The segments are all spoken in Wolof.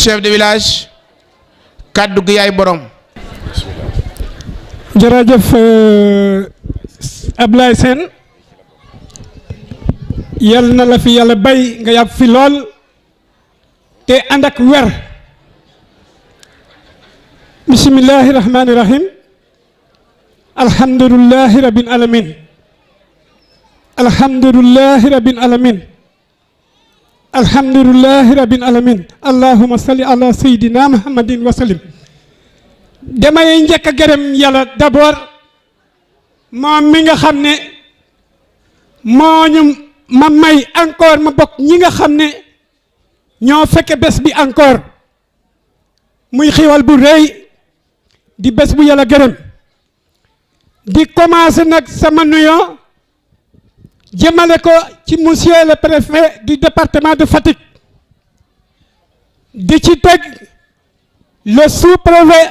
chef de village kaddu gi yaay borom. jërëjëf Ablaye Sène yal na la fi yàlla bay nga yàgg fi lool te ànd ak wer. bismillahi rahmani rahim. alhamdulillahi rabbil alamin. alhamdulillahi rabbil alamin. alhamdulillahi rabbil alamin. allahumma salli ala sayyidina muhammadin wa sallim. damay njëkk a gërëm yàlla d'abord moom mi nga xam ne moo ñu ma may encore ma bokk ñi nga xam ne ñoo fekke bés bi encore muy xiwal bu rëy di bés bu yàlla gërëm di commencer nag sama nuyoo jëmale ko ci monsieur le préfet du département de Fatick di ci teg le sous-préfet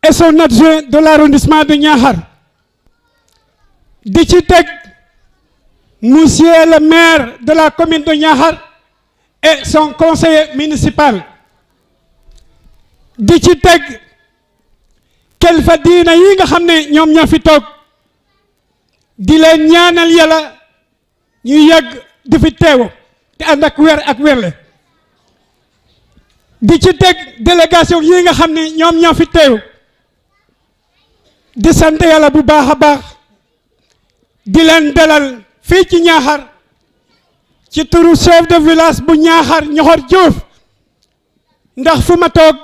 et son adjoint de l'arrondissement de Niakhar di ci teg monsieur le maire de la commune de Niakhar et son conseiller municipal di ci teg kilifa diina yi nga xam ne ñoom ñoo fi toog di leen ñaanal yàlla ñuy yàgg di fi teew te ànd ak wér ak wérle di ci teg délégation yi nga xam ne ñoom ñoo fi teew di sant yàlla bu baax a baax di leen dalal fii ci Niakhar ci turu chef de village bu Niakhar Ñoxor Diouf ndax fu ma toog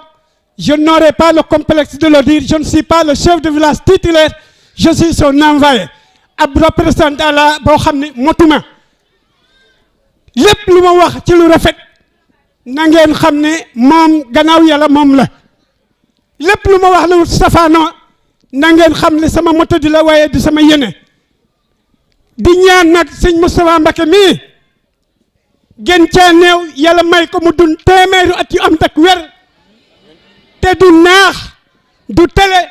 je n'aurai pas le complexe de le dire je ne suis pas le chef de village titulaire je suis son envoyé ab représentant la boo xam ne motuma lépp lu ma wax ci lu rafet na ngeen xam ne moom gannaaw yàlla moom la lépp lu ma wax lu safaanoo na ngeen xam ne sama moto di la waaye di sama yéene di ñaan nag sëñ Moustapha Mbacké mii gën caa néew yàlla may ko mu dund téeméeri at yu am tak wer te du naax du tele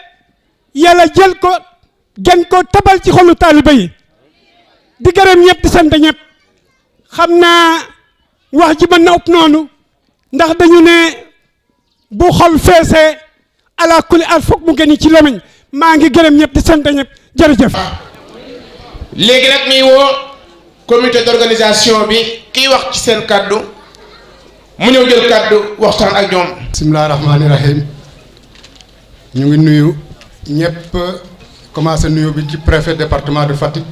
yàlla jël ko gën ko tabal ci xolu taaliba yi di gërëm ñëpp di sant ñëpp xam naa wax ji mën na ëpp noonu ndax dañu ne bu xol feesee ala kulli al foog mu gën ci lamiñ maa ngi gërëm ñëpp di sant ñëpp jërëjëf. léegi nag mi woo comité d'organisation bi kiy wax ci seen kaddu mu ñëw jël kaddu waxtaan ak ñoom. bismillahi rahmaani rahim ñu ngi nuyu ñëpp commencé nuyu bi ci préfet département de Fatick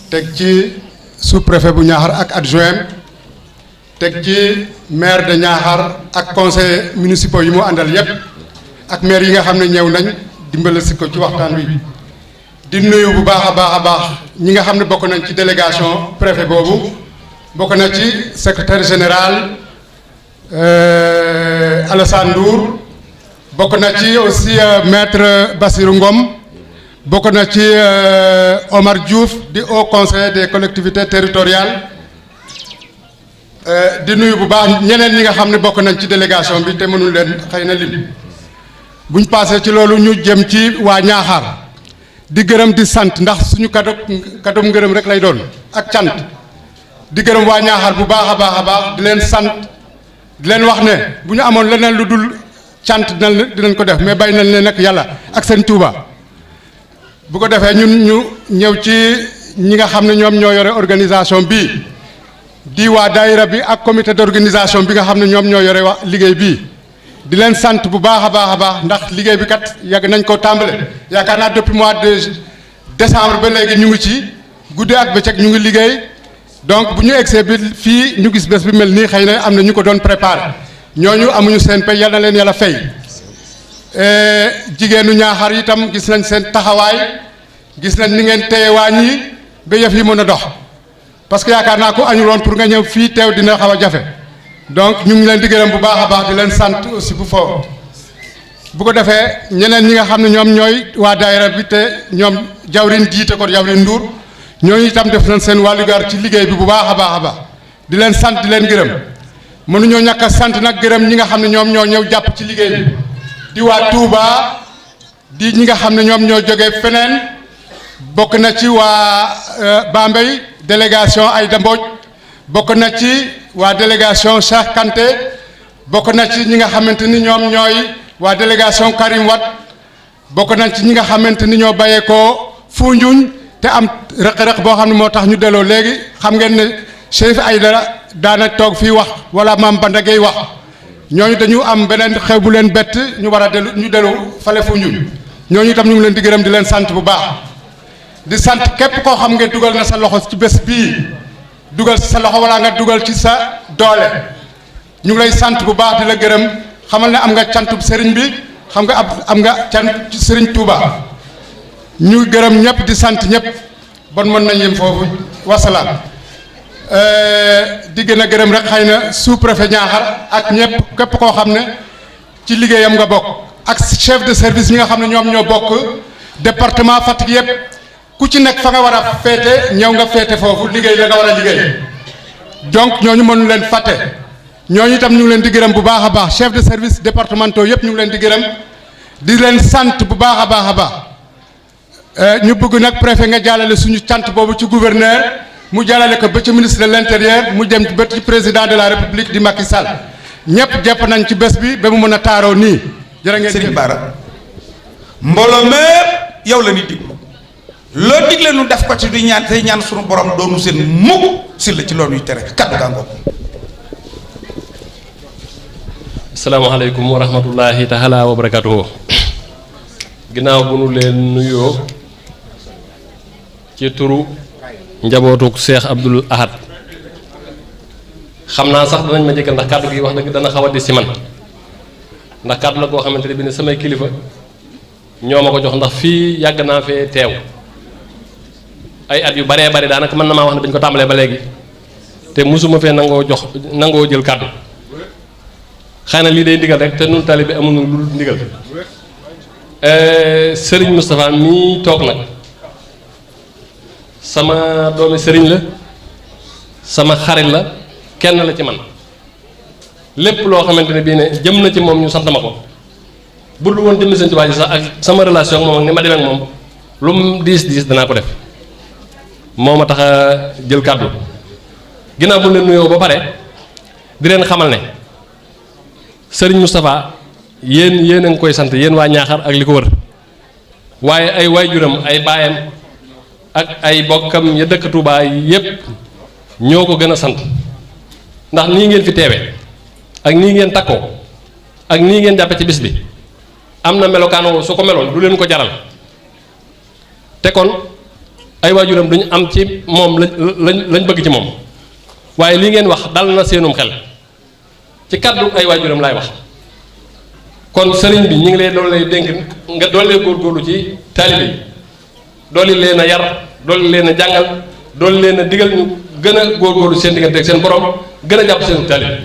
teg ci sous-préfet bu Niakhar ak adjoint teg ci maire de Niakhar ak conseil municipal yi mu àndal yëpp ak maire yi nga xam ne ñëw nañ dimbale si ko ci waxtaan wi di nuyu bu baax a baax ñi nga xam ne bokk nañ ci délégation préfet boobu bokk na ci secrétaire général Alassane Ndour bokk na ci aussi maître Bassirou Ngom bokk na ci Omar Diouf di haut conseiller des collectivités territoriales di nuyu bu baax ñeneen ñi nga xam ne bokk nañ ci délégation bi te mënul leen xëy na lim buñ passé ci loolu ñu jëm ci waa Niakhar di gërëm di sant ndax suñu kaddu ngërëm rek lay doon ak cant di gërëm waa Niakhar bu baax a baax di leen sant di leen wax ne bu ñu amoon leneen lu dul cant dinañ ko def mais bàyyi nañ leen nag yàlla ak seen Touba bu ko defee ñun ñu ñëw ci ñi nga xam ne ñoom ñoo yore organisation bii di waa daayira bi ak comité d'organisation bi nga xam ne ñoom ñoo yore wax liggéey bii di leen sant bu baax a baax ndax liggéey bi kat yàgg nañ koo tàmbale yaakaar naa depuis mois de décembre ba léegi ñu ngi ci guddi ak bëccëg ñu ngi liggéey donc bu ñu egsee bi fii ñu gis bés bi mel nii xëy na am na ñu ko doon préparé ñooñu amuñu seen pay yal na leen yàlla fay jigéenu Niakhar itam gis nañ seen taxawaay gis nañ ni ngeen téye waañ yi ba yëf yi mën a dox parce que yaakaar naa ko añuloon pour nga ñëw fii teew dina xaw a jafe donc ñu ngi leen di gërëm bu baax a baax di leen sant aussi bu foofu bu ko defee ñeneen ñi nga xam ne ñoom ñooy waa daayira bi te ñoom jawrin jiite ko jawrin Ndour ñooñu itam def nañ seen wàllugar ci liggéey bi bu baax a baax di leen sant di leen gërëm mënuñoo ñàkk a sant nag gërëm ñi nga xam ne ñoom ñoo ñëw jàpp ci liggéey bi di waa Touba di ñi nga xam ne ñoom ñoo jógee feneen bokk na ci waa Bambey délégation Aïda Mbodj bokk na ci waa délégation Cheikh Kanté bokk na ci ñi nga xamante ni ñoom ñooy waa délégation Karim Wade bokk nañ ci ñi nga xamante ni ñoo bàyyeekoo Foundiougne te am rëq-rëq boo xam ne moo tax ñu delloo léegi xam ngeen ne Chérif Aïdara daana toog fii wax wala Mame Banda Gueye wax ñooñu dañu am beneen xew bu leen bett ñu war a dellu ñu dellu fale Foundiougne ñooñu itam ñu ngi leen di gërëm di leen sant bu baax di sant képp koo xam ngeen dugal na sa loxo ci bés bii dugal sa loxo wala nga dugal ci sa doole ñu ngi lay sant bu baax di la gërëm xamal ne am nga cantub sëriñ bi xam nga am nga cant sëriñ Touba ñu gërëm ñëpp di sant ñëpp bon mën nañ yem foofu wasalaam di gën a gërëm rek xëy na sous-préfet Niakhar ak ñëpp képp koo xam ne ci liggéeyam nga bokk ak chef de service ñi nga xam ne ñoom ñoo bokk département Fatick yëpp ku ci nekk fa nga war a féete ñëw nga féete foofu liggéey la nga war a liggéey donc ñooñu mënu leen fàtte ñooñu itam ñu ngi leen di gërëm bu baax a baax chef de service départementaux yëpp ñu ngi leen di gërëm di leen sant bu baax a baax a baax ñu bëgg nag préfet nga jàllale suñu cant boobu ci gouverneur mu jàllale ko ba ci ministre de l'intérieur mu dem ba ci président de la république di Macky Sall ñëpp jàpp nañ ci bés bi ba mu mën a taaroo nii. jërë ngeen Serigne Bara mbooloo mépp yow la ñuy diglu loo digle nu def ko ci di ñaan tey ñaan suñu borom doonu seen mukk si la ci loolu ñuy tere kaddu gaa ngoog. asalaamaaleykum wa rahmatullahi taala wa barakatuhu ginnaaw bu nu leen nuyoo ci turu njabootuk Cheikh Abdoul Ahad xam naa sax danañ ma jëkkal ndax kàddu gi wax dëgg dana xaw a di si man ndax kàddu la koo xamante ne bi ne samay kilifa ñoo ma ko jox ndax fii yàgg naa fee teew ay at yu baree bari daanaka mën na maa wax ne bañ ko tàmbalee ba léegi te mosuma fee nangoo jël kàddu xëy na lii day ndigal rek te nun taalibe bi amuñu lu ndigal Serigne Moustapha mii toog nag sama doomi sëriñ la sama xarit la kenn la ci man lépp loo xamante ne bii ne jëm na ci moom ñu sant ma ko bu dul woon jëm Sëñ Tuubaa ji sax ak sama relation ak moom ak ni ma demee ak moom lu mu diis danaa ko def moo ma tax a jël kàddu ginnaaw bu leen nuyoo ba pare di leen xamal ne Serigne Moustapha yéen a ngi koy sant yéen waa Ñaaxar ak li ko wër waaye ay waajuram ay baayam ak ay bokkam ya dëkk Touba yépp ñoo ko gën a sant ndax nii ngeen fi teewee ak nii ngeen takkoo ak nii ngeen jàppe ci bis bi am na melokaan woo su ko meloon du leen ko jaral te kon ay waajuram duñu am ci moom lañ bëgg ci moom waaye lii ngeen wax dal na seenum xel ci kàddu ay waajuram laay wax kon sëriñ bi ñu ngi lay doon lay dénk nga doon lay góorgóorlu ci taalibe yi dooli leen a yar dooli leen a jàngal dooli leen a digal ñu gën a góorgóorlu seen diggante ak seen borom gën a jàpp seen taalibe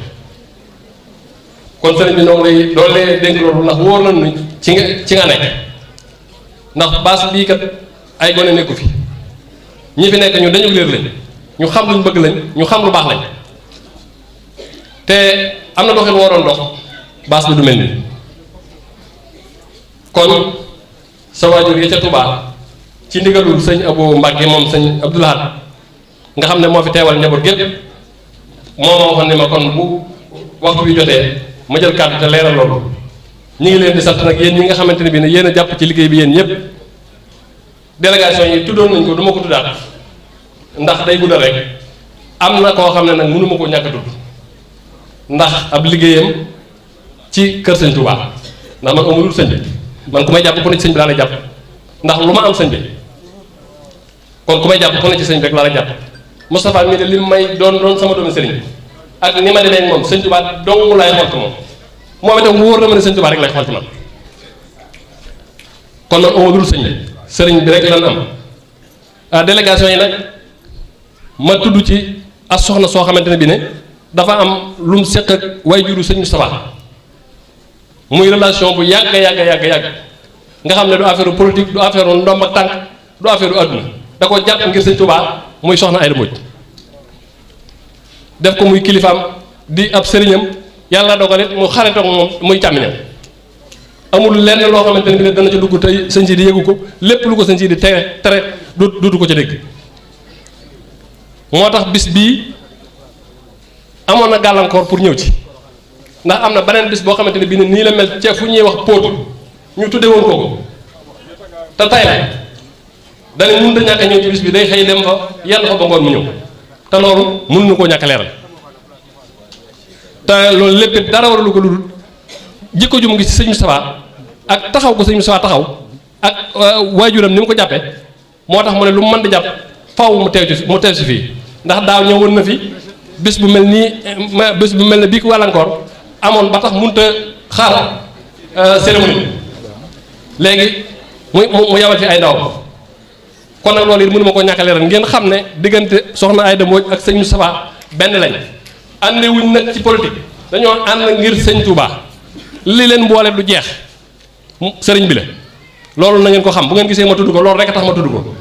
kon sëriñ bi noonu lay doon lay dénk loolu ndax wóor nañu ci nga nekk ndax baas bii kat ay gone nekku fi ñi fi nekk ñu dañu réer lañ ñu xam luñ bëgg lañ ñu xam lu baax lañ te am na doxin waroon dox baas bi du mel nii kon sa waajur yi ca Touba ci ndigalul sëñ Abou Mbacke moom sëñ Abdoul Ahad nga xam ne moo fi teewal njaboot gépp moo ma waxoon ne ma kon bu waxtu bi jotee ma jël kàddu te leeral loolu ñu ngi leen di sant nag yéen ñi nga xamante ne bii ne yéen a jàpp ci liggéey bi yéen ñëpp délégation yi tuddoon nañ ko du ma ko tuddaat ndax day guddal rek am na koo xam ne nag mënuma ko ñàkk a tudd ndax ab liggéeyam ci kër sëñ Touba ndax man amulul sëñ bi man ku may jàpp ku ne ci sëñ bi laa lay jàpp ndax lu ma am sëñ bi kon ku may jàpp ku ne ci sëñ bi rek laa lay jàpp Moustapha mii de li may doon sama doomi sëriñ ak ni ma demee ak moom sëñ Touba dong laay xool ko moom itam wóor na ma ne sëñ Touba rek lay xool ci man kon man amulul sëñ bi sëriñ bi rek lan am délégation yi nag ma tudd ci as soxna soo xamante ne bi ne dafa am lu mu seq ak waajuru sëñ Moustapha muy relation bu yàgg nga xam ne du affaire politique du affaire ndomb ak tànk du affaire àdduna da ko jàpp ngir sëñ Touba muy soxna Aïda Mbodj def ko muy kilifaam di ab sëriñam yàlla dogalit mu xaritoog moom muy càmmiñam amul lenn loo xamante ne bi ne dana ci dugg tey sëñ si di yëgu ko lépp lu ko sëñ si di tere duutu ko ca dégg moo tax bis bii amoon na gàllankoor pour ñëw ci ndax am na beneen bis boo xamante ne bii nii la mel ca fu ñuy wax póotu ñu tudde woon ko te tay la dane mënut a ñàkk a ñëw ci bis bi day xëy dem fa yenn fa ba ngoon mu ñëw te loolu mënuñu koo ñàkk a leeral te loolu lépp dara waralu ko lu dul jikko ju mu ngi ci sëñ Moustapha ak taxaw ko sëñ Moustapha taxaw ak waajuram ni mu ko jàppe moo tax mu ne lu mu mën di jàpp faw mu teew si fii ndax daaw ñëwoon na fi bés bu mel nii bés bu mel ne bii ko wàllankoor amoon ba tax mënut a xaar cérémonie léegi mu yabal fi ay ndaw kon nag loolu it mënu ma ko ñàkk a leeral ngeen xam ne diggante soxna Aïda Mbodj ak sëñ Moustapha benn lañ ànde wuñ nag ci politique dañoo ànd ngir sëñ Touba li leen boole du jeex sëriñ bi la loolu na ngeen ko xam bu ngeen gisee ma tudd ko loolu rek a tax ma tudd ko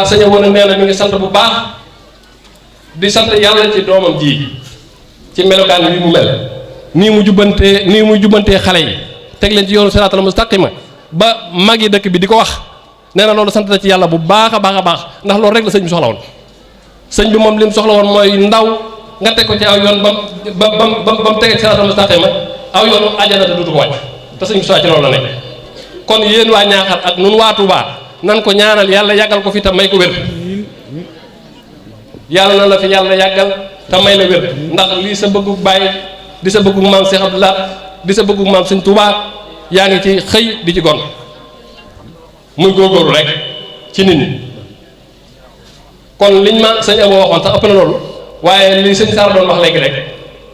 sëñ woon nag nee na mi ngi sant bu baax di sant yàlla ci doomam ji ci melokaan bi mu mel nii mu jubbantee xale yi teg leen ci yoonu siraatal mustaqima ba mag yi dëkk bi di ko wax nee na loolu sant na ci yàlla bu baax a baax a baax ndax loolu rek la sëñ bi soxla woon sëñ bi moom li mu soxla woon mooy ndaw nga teg ko ci aw yoon ba mu tegee ci siraatal mustaqima aw yoonu àjjana te dutu ko wàcc te sëñ bi ci loolu la nekk kon yéen waa Ñaaxar ak nun waa Touba nan ko ñaanal yàlla yàggal ko fi te may ko wér yàlla na la fi yàlla yàggal te may la wér ndax lii sa bëggug bàyyi di sa bëggug maam Cheikh Abdou Lahad di sa bëggug maam sëñ Touba yaa ngi ci xëy di ci gon muy góorgóorlu rek ci nit ñi kon liñ ma sëñ Abo waxoon sax ëpp na loolu waaye li sëñ Sarr doon wax léegi rek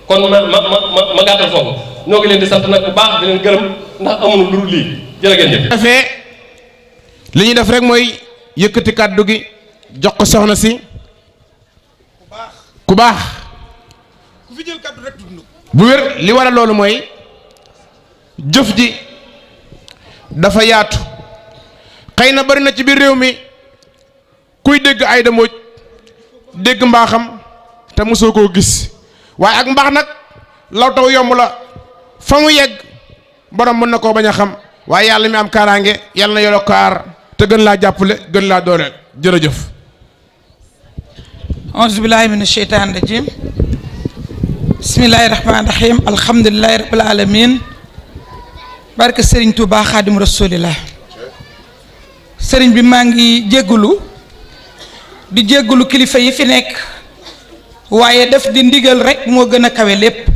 kon ma gàttal foofu ñoo ngi leen di sant nag bu baax di leen gërëm ndax amuñu lu dul lii jërë ngeen jëf. defee li ñuy def rek mooy yëkkati kàddu gi jox ko soxna si ku baax ku fi jël kàddu rek tudd na ko. bu wér li waral loolu mooy jëf ji dafa yaatu xëy na bari na ci biir réew mi kuy dégg Aïda Mbodj dégg mbaaxam te mosoo koo gis waaye ak mbaax nag law taw yomb la fa mu yegg borom mën na koo bañ a xam waaye yàlla mi am kaaraange yàlla na yolo kaar te gën laa jàppale gën laa dooleel jërëjëf. auzu billahi mina sheytaani rajim bismillahi rahmaani rahim alhamdulilahi rabbil alamin barke sëriñ Touba xaadim rasulillah sëriñ bi maa ngi jéggulu di jéggulu kilifa yi fi nekk waaye def di ndigal rek moo gën a kawe lépp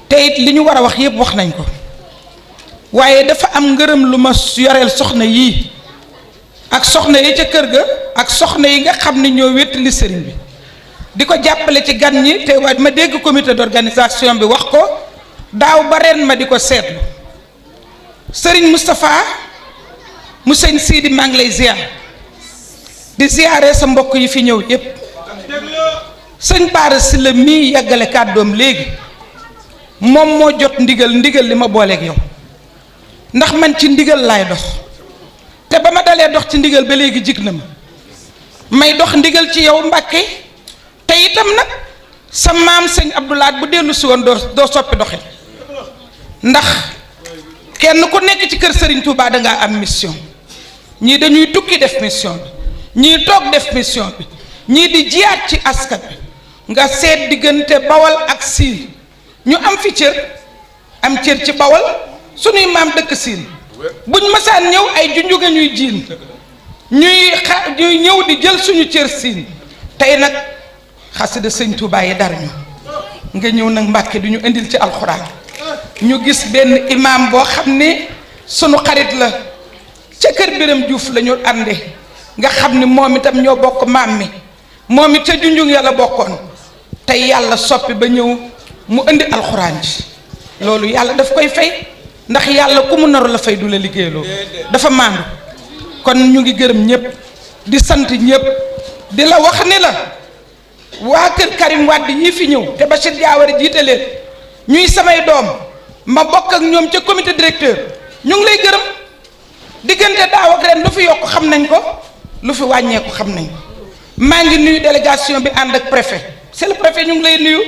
te it li ñu war a wax yépp wax nañ ko waaye dafa am ngërëm lu ma yoreel soxna yii ak soxna yi ca kër ga ak soxna yi nga xam ne ñoo wéttali sëriñ bi di ko jàppale ci gan ñi te waaye ma dégg comité d'organisation bi wax ko daaw ba ren ma di ko seetlu sëriñ Moustapha mu sëñ Sidi maa ngi lay ziar di ziare sa mbokk yi fi ñëw yépp sëñ Bara Sylla mii yàggale kàddoom léegi moom moo jot ndigal li ma booleeg yow ndax man ci ndigal laay dox te ba ma dalee dox ci ndigal ba léegi jig na ma may dox ndigal ci yow Mbàkke te itam nag sa maam sëñ Abdou Lahad bu dellu si woon doo soppi doxin ndax kenn ku nekk ci kër Serigne Touba dangaa am mission ñii dañuy tukki def mission bi ñii toog def mission bi ñii di jiyaat ci askan bi nga seet diggante Bawal ak Siin ñu am fi cër am cër ci Bawal suñuy maam dëkk Siin buñ masaan ñëw ay junjuga ñuy jiin ñuy ñëw di jël suñu cër Siin tey nag xasida sëñ Touba yi dar ñu nga ñëw nag Mbàkke du ñu indil ci alxuraan ñu gis benn imaam boo xam ne sunu xarit la ca kër Biram Juuf la ñu ànde nga xam ni moom itam ñoo bokk maam mi moom it ca junjung yàlla bokkoon tey yàlla soppi ba ñëw mu indi alxuraan ji loolu yàlla daf koy fay ndax yàlla ku mu naru la fay du la liggéeyloo dafa maandu kon ñu ngi gërëm ñëpp di sant ñëpp di la wax ni la waa kër Karim Wade yii fi ñëw te Bachir Diawara jiite leen ñuy samay doom ma bokk ak ñoom ca comité directeur ñu ngi lay gërëm diggante daaw ak ren lu fi yokk xam nañ ko lu fi wàññeeku xam nañ ko maa ngi nuyu délégation bi ànd ak préfet c'est le préfet ñu ngi lay nuyu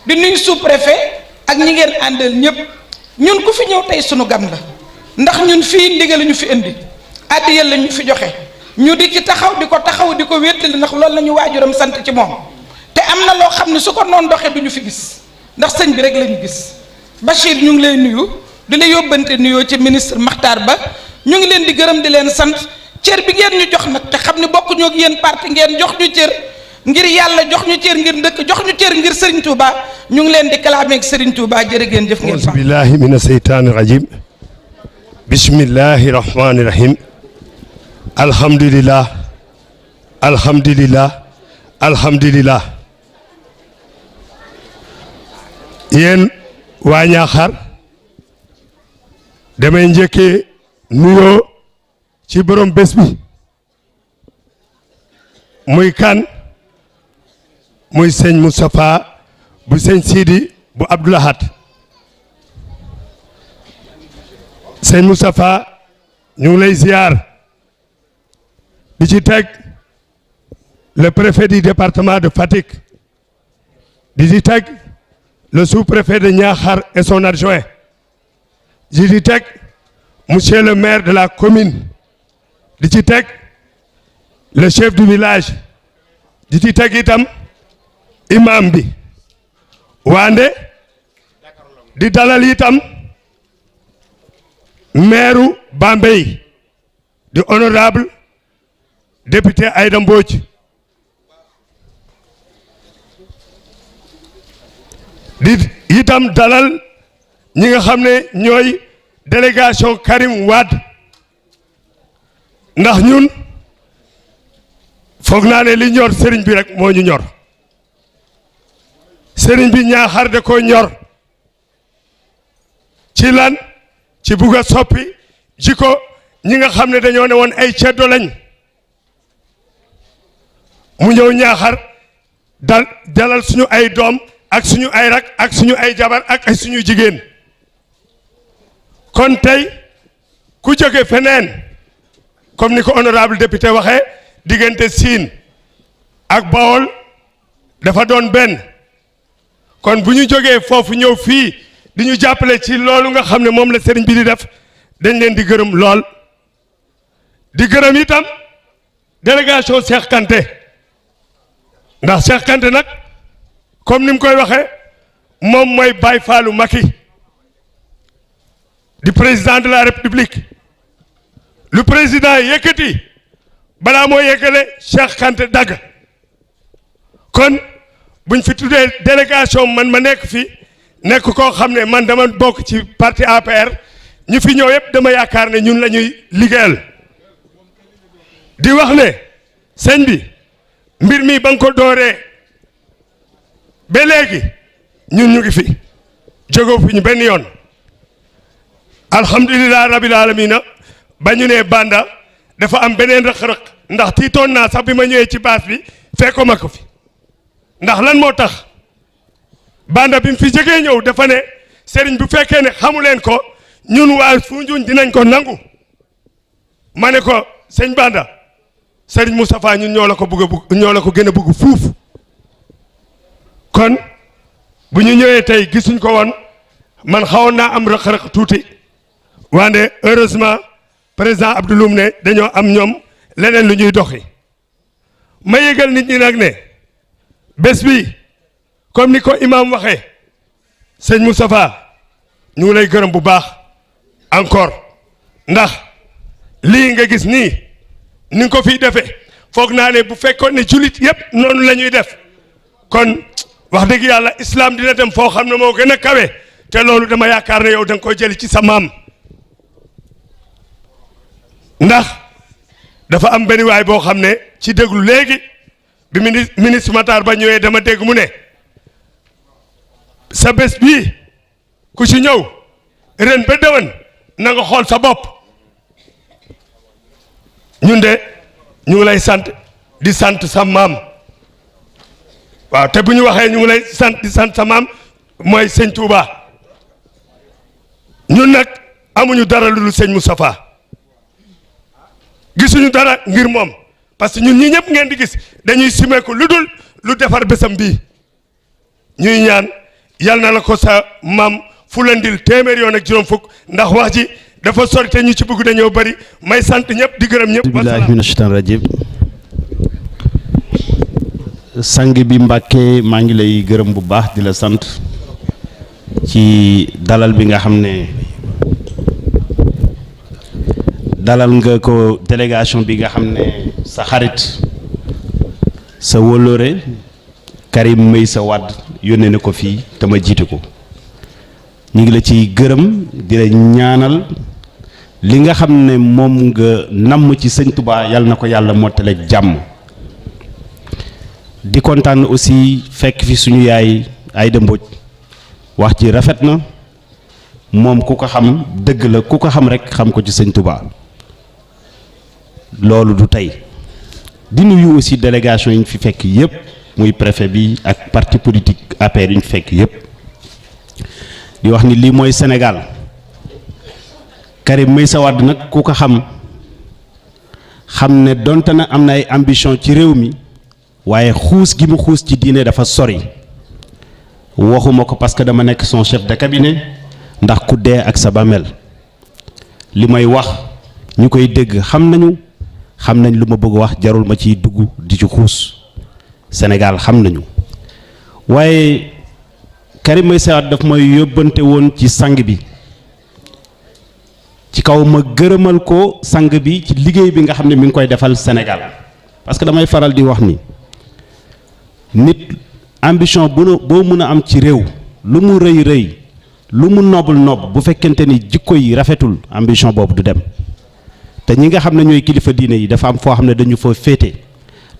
di nuyu sous préfet ak ñi ngeen àndal ñëpp ñun ku fi ñëw tey sunu gan la ndax ñun fii ndigal ñu fi indi addiya la ñu fi joxe ñu di ci taxaw di ko wéttali ndax loolu la ñu waajuram sant ci moom te am na loo xam ne su ko noonu doxee du ñu fi gis ndax sëñ bi rek lañu gis. Bachir ñu ngi lay nuyu di la yóbbante nuyoo ci ministre Makhtar Ba ñu ngi leen di gërëm di leen sant cër bi ngeen ñu jox nag te xam ne bokkuñoo ak yéen parti ngeen jox ñu cër ngir yàlla jox ñu cër ngir ndëkk jox ñu cër ngir Serigne Touba ñu ngi leen di kalaamee ak Serigne Touba jërë ngeen jëf ngeen fa. billahi mina seytaani rajim bismillahi rahmani rahim alhamdulillah alhamdulillah alhamdulillah yéen waa Ñaaxar damay njëkkee nuyoo ci borom bés bi muy kan muy sëñ Moustapha bu sëñ Sidi bu Abdoulahat sëñ Moustapha ñu ngi lay ziar di ci teg le préfet du département de Fatick di ci teg le sous-préfet de Niakhar et son adjoint di ci teg monsieur le maire de la commune di ci teg le chef du village di ci teg itam imam bi waande di dalal itam maire Bambey di honorable député Aïda Mbodj di itam dalal ñi nga xam ne ñooy délégation Karim Wade ndax ñun foog naa ne li ñor sëriñ bi rek moo ñu ñor sëriñ bi Ñaaxar da ko ñor ci lan ci bugg a soppi jikko ñi nga xam ne dañoo ne woon ay ceddo lañ mu ñëw Ñaaxar dalal suñu ay doom ak suñu ay rak ak suñu ay jabar ak ay suñu jigéen kon tey ku jóge feneen comme ni ko honorable député waxee diggante Siin ak Bawol dafa doon benn kon bu ñu jógee foofu ñëw fii di ñu jàppale ci loolu nga xam ne moom la sëriñ bi di def dañ leen di gërëm lool di gërëm itam délégation Cheikh Kanté ndax Cheikh Kanté nag comme ni mu koy waxee moom mooy Baye Fallou Macky di président de la république lu président yëkkati balaa moo yeggale Cheikh Kanté dagg kon buñ fi tuddee délégation man ma nekk fi nekk koo xam ne man dama bokk ci parti APR ñu fi ñëw yëpp dama yaakaar ne ñun la ñuy liggéeyal di wax ne sëñ bi mbir mi ba nga ko dooree ba léegi ñun ñu ngi fi jógoo fi ñu benn yoon alhamdulilah rabil alamina ba ñu ne Banda dafa am beneen rëq-rëq ndax tiitoon naa sax bi ma ñëwee ci baas bi fekkoo ma ko fi ndax lan moo tax Banda bi mu fi jógee ñëw dafa ne sëriñ bu fekkee ne xamu leen ko ñun waa Foundiougne dinañ ko nangu ma ne ko sëñ Banda sëriñ Moustapha ñun ñoo la ko bëgg a bëgg ñoo la ko gën a bëgg fuuf kon bu ñu ñëwee tey gisuñ ko woon man xawoon naa am rëq-rëq tuuti wante heureusement président Abdouloum ne dañoo am ñoom leneen lu ñuy doxi ma yëgal nit ñi nag ne bés bi comme ni ko imam waxee sëñ Moustapha ñu ngi lay gërëm bu baax encore ndax lii nga gis nii ni nga ko fiy defee foog naa ne bu fekkoon ne jullit yëpp noonu la ñuy def kon wax dëgg yàlla islam dina dem foo xam ne moo gën a kawe te loolu dama yaakaar ne yow da nga koy jëli ci sa maam ndax dafa am benn waay boo xam ne ci déglu léegi bi ministre Matar Ba ñëwee dama dégg mu ne sa bés bii ku ci ñëw ren ba déwén na nga xool sa bopp ñun de ñu ngi lay sant di sant sa maam waaw te bu ñu waxee ñu ngi lay sant di sant sa maam mooy sëñ Touba ñun nag amuñu dara lu dul sëñ Moustapha gisuñu dara ngir moom parce que ñun ñi ñëpp ngeen di gis dañuy simeeku lu dul lu defar bésam bii ñuy ñaan yal na la ko sa maam fulandil téeméer yoon ak juróom fukk ndax wax ji dafa sori te ñu ci bëgg dañoo bëri may sant ñëpp di gërëm ñëpp. billahi mina shaytaan rajim sang bi Mbàkke maa ngi lay gërëm bu baax di la sant ci dalal bi nga xam ne dalal nga ko délégation bi nga xam ne sa xarit sa wóllóore Karim Meïssa Wade yónnee na ko fii te ma jiite ko ñu ngi la ciy gërëm di la ñaanal li nga xam ne moom nga namm ci sëñ Touba yàlla na ko yàlla mottale jàmm di kontaan aussi fekk fi suñu yaay Aïda Mbodj wax ji rafet na moom ku ko xam dëgg la ku ko xam rek xam ko ci sëñ Touba loolu du tey di nuyu aussi délégation yi ñu fi fekk yépp muy préfet bi ak parti politique APR yi ñu fekk yépp di wax ni lii mooy Sénégal Karim Meïssa Wade nag ku ko xam ne donte na am na ay ambition ci réew mi waaye xuus gi mu xuus ci diine dafa sori waxuma ko parce que dama nekk son chef de cabinet ndax ku dee ak sa bàmmeel li may wax ñu koy dégg xam nañ lu ma bëgg wax jarul ma ciy dugg di ci xuus Sénégal xam nañu waaye Karim Meïssa Wade daf may yóbbante woon ci sang bi ci kaw ma gërëmal ko sang bi ci liggéey bi nga xam ne mi ngi koy defal Sénégal parce que damay faral di wax ni nit ambition boo mën a am ci réew lu mu rëy rëy lu mu noble bu fekkente ni jikko yi rafetul ambition boobu du dem te ñi nga xam ne ñooy kilifa diine yi dafa am foo xam ne dañu fa féete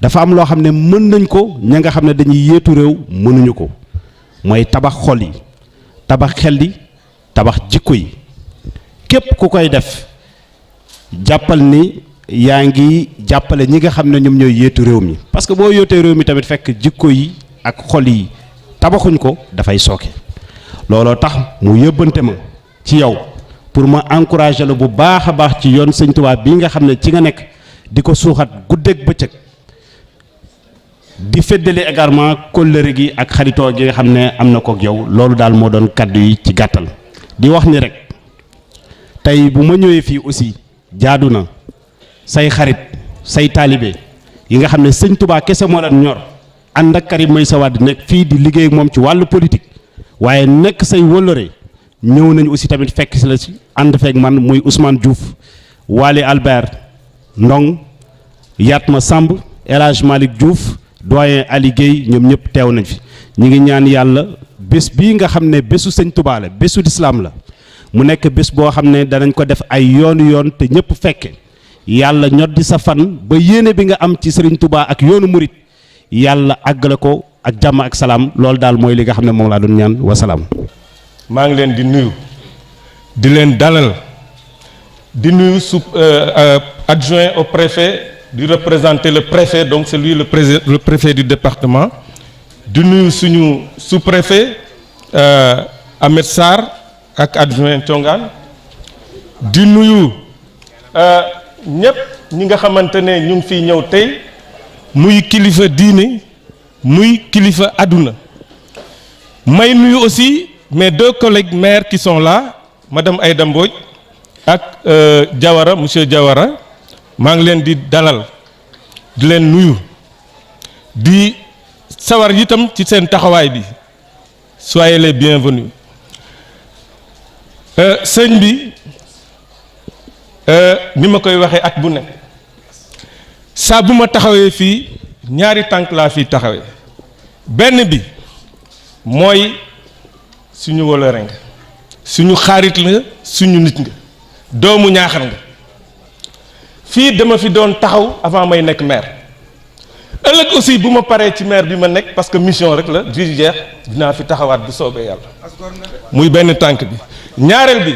dafa am loo xam ne mën nañ ko ña nga xam ne dañuy yéetu réew mënuñu ko mooy tabax xol yi tabax xel yi tabax jikko yi képp ku koy def jàppal ni yaa ngi jàppale ñi nga xam ne ñoom ñooy yéetu réew mi parce que boo yóotee réew mi tamit fekk jikko yi ak xol yi tabaxuñ ko dafay sooke looloo tax mu yóbbante ma ci yow pour ma encourager la bu baax a baax ci yoon sëñ Tuubaa bii nga xam ne ci nga nekk di ko suuxat guddeeg bëccëg di feddali également kóllëre gi ak xaritoo gi nga xam ne am na ko ak yow loolu daal moo doon kàddu yi ci gàttal di wax ni rek tey bu ma ñëwee fii aussi jaadu na say xarit say taalibe yi nga xam ne sëñ Tuubaa kese moo leen ñor ànd ak Karim Meïssa Wade nekk fii di liggéey ak moom ci wàllu politique waaye nekk say wóllëre ñëw nañu aussi tamit fekk si la si ànd feek man muy Ousmane Diouf Waly Albert Ndong Yatma Samb El Hadj Malick Diouf doyen Ali Guèye ñoom ñëpp teew nañ fi ñu ngi ñaan yàlla bés bii nga xam ne bésu sëñ Tuubaa la bésu lislaam la mu nekk bés boo xam ne danañ ko def ay yoon te ñëpp fekke yàlla ñoddi sa fan ba yéene bi nga am ci sëriñ Tuubaa ak yoonu murit yàlla àggale ko ak jàmm ak salaam loolu daal mooy li nga xam ne moom laa doon ñaan wa salaam. maa ngi leen di nuyu di leen dalal di nuyu adjoint au préfet di représenter le préfet donc c'est lui le préfet du département di nuyu suñu sous-préfet Ahmed Sarr ak adjoint Thiongaan di nuyu ñëpp ñi nga xamante ne ñu ngi fiy ñëw tey muy kilifa diine muy kilifa àdduna may nuyu aussi mes deux collègues maires qui sont là madame Aïda Mbodj ak Diawara monsieur Diawara maa ngi leen di dalal di leen nuyu di sawar itam ci seen taxawaay bi soyez les bienvenus sëñ bi ni ma koy waxee at bu ne saa bu ma taxawee fii ñaari tànk laa fii taxawee benn bi mooy suñu wóllëre nga suñu xarit la suñu nit nga doomu Ñaaxar nga fii dama fi doon taxaw avant may nekk maire ëllëg aussi bu ma paree ci maire bi ma nekk parce que mission rek la di jeex dinaa fi taxawaat bu soobee yàlla muy benn tànk bi ñaareel bi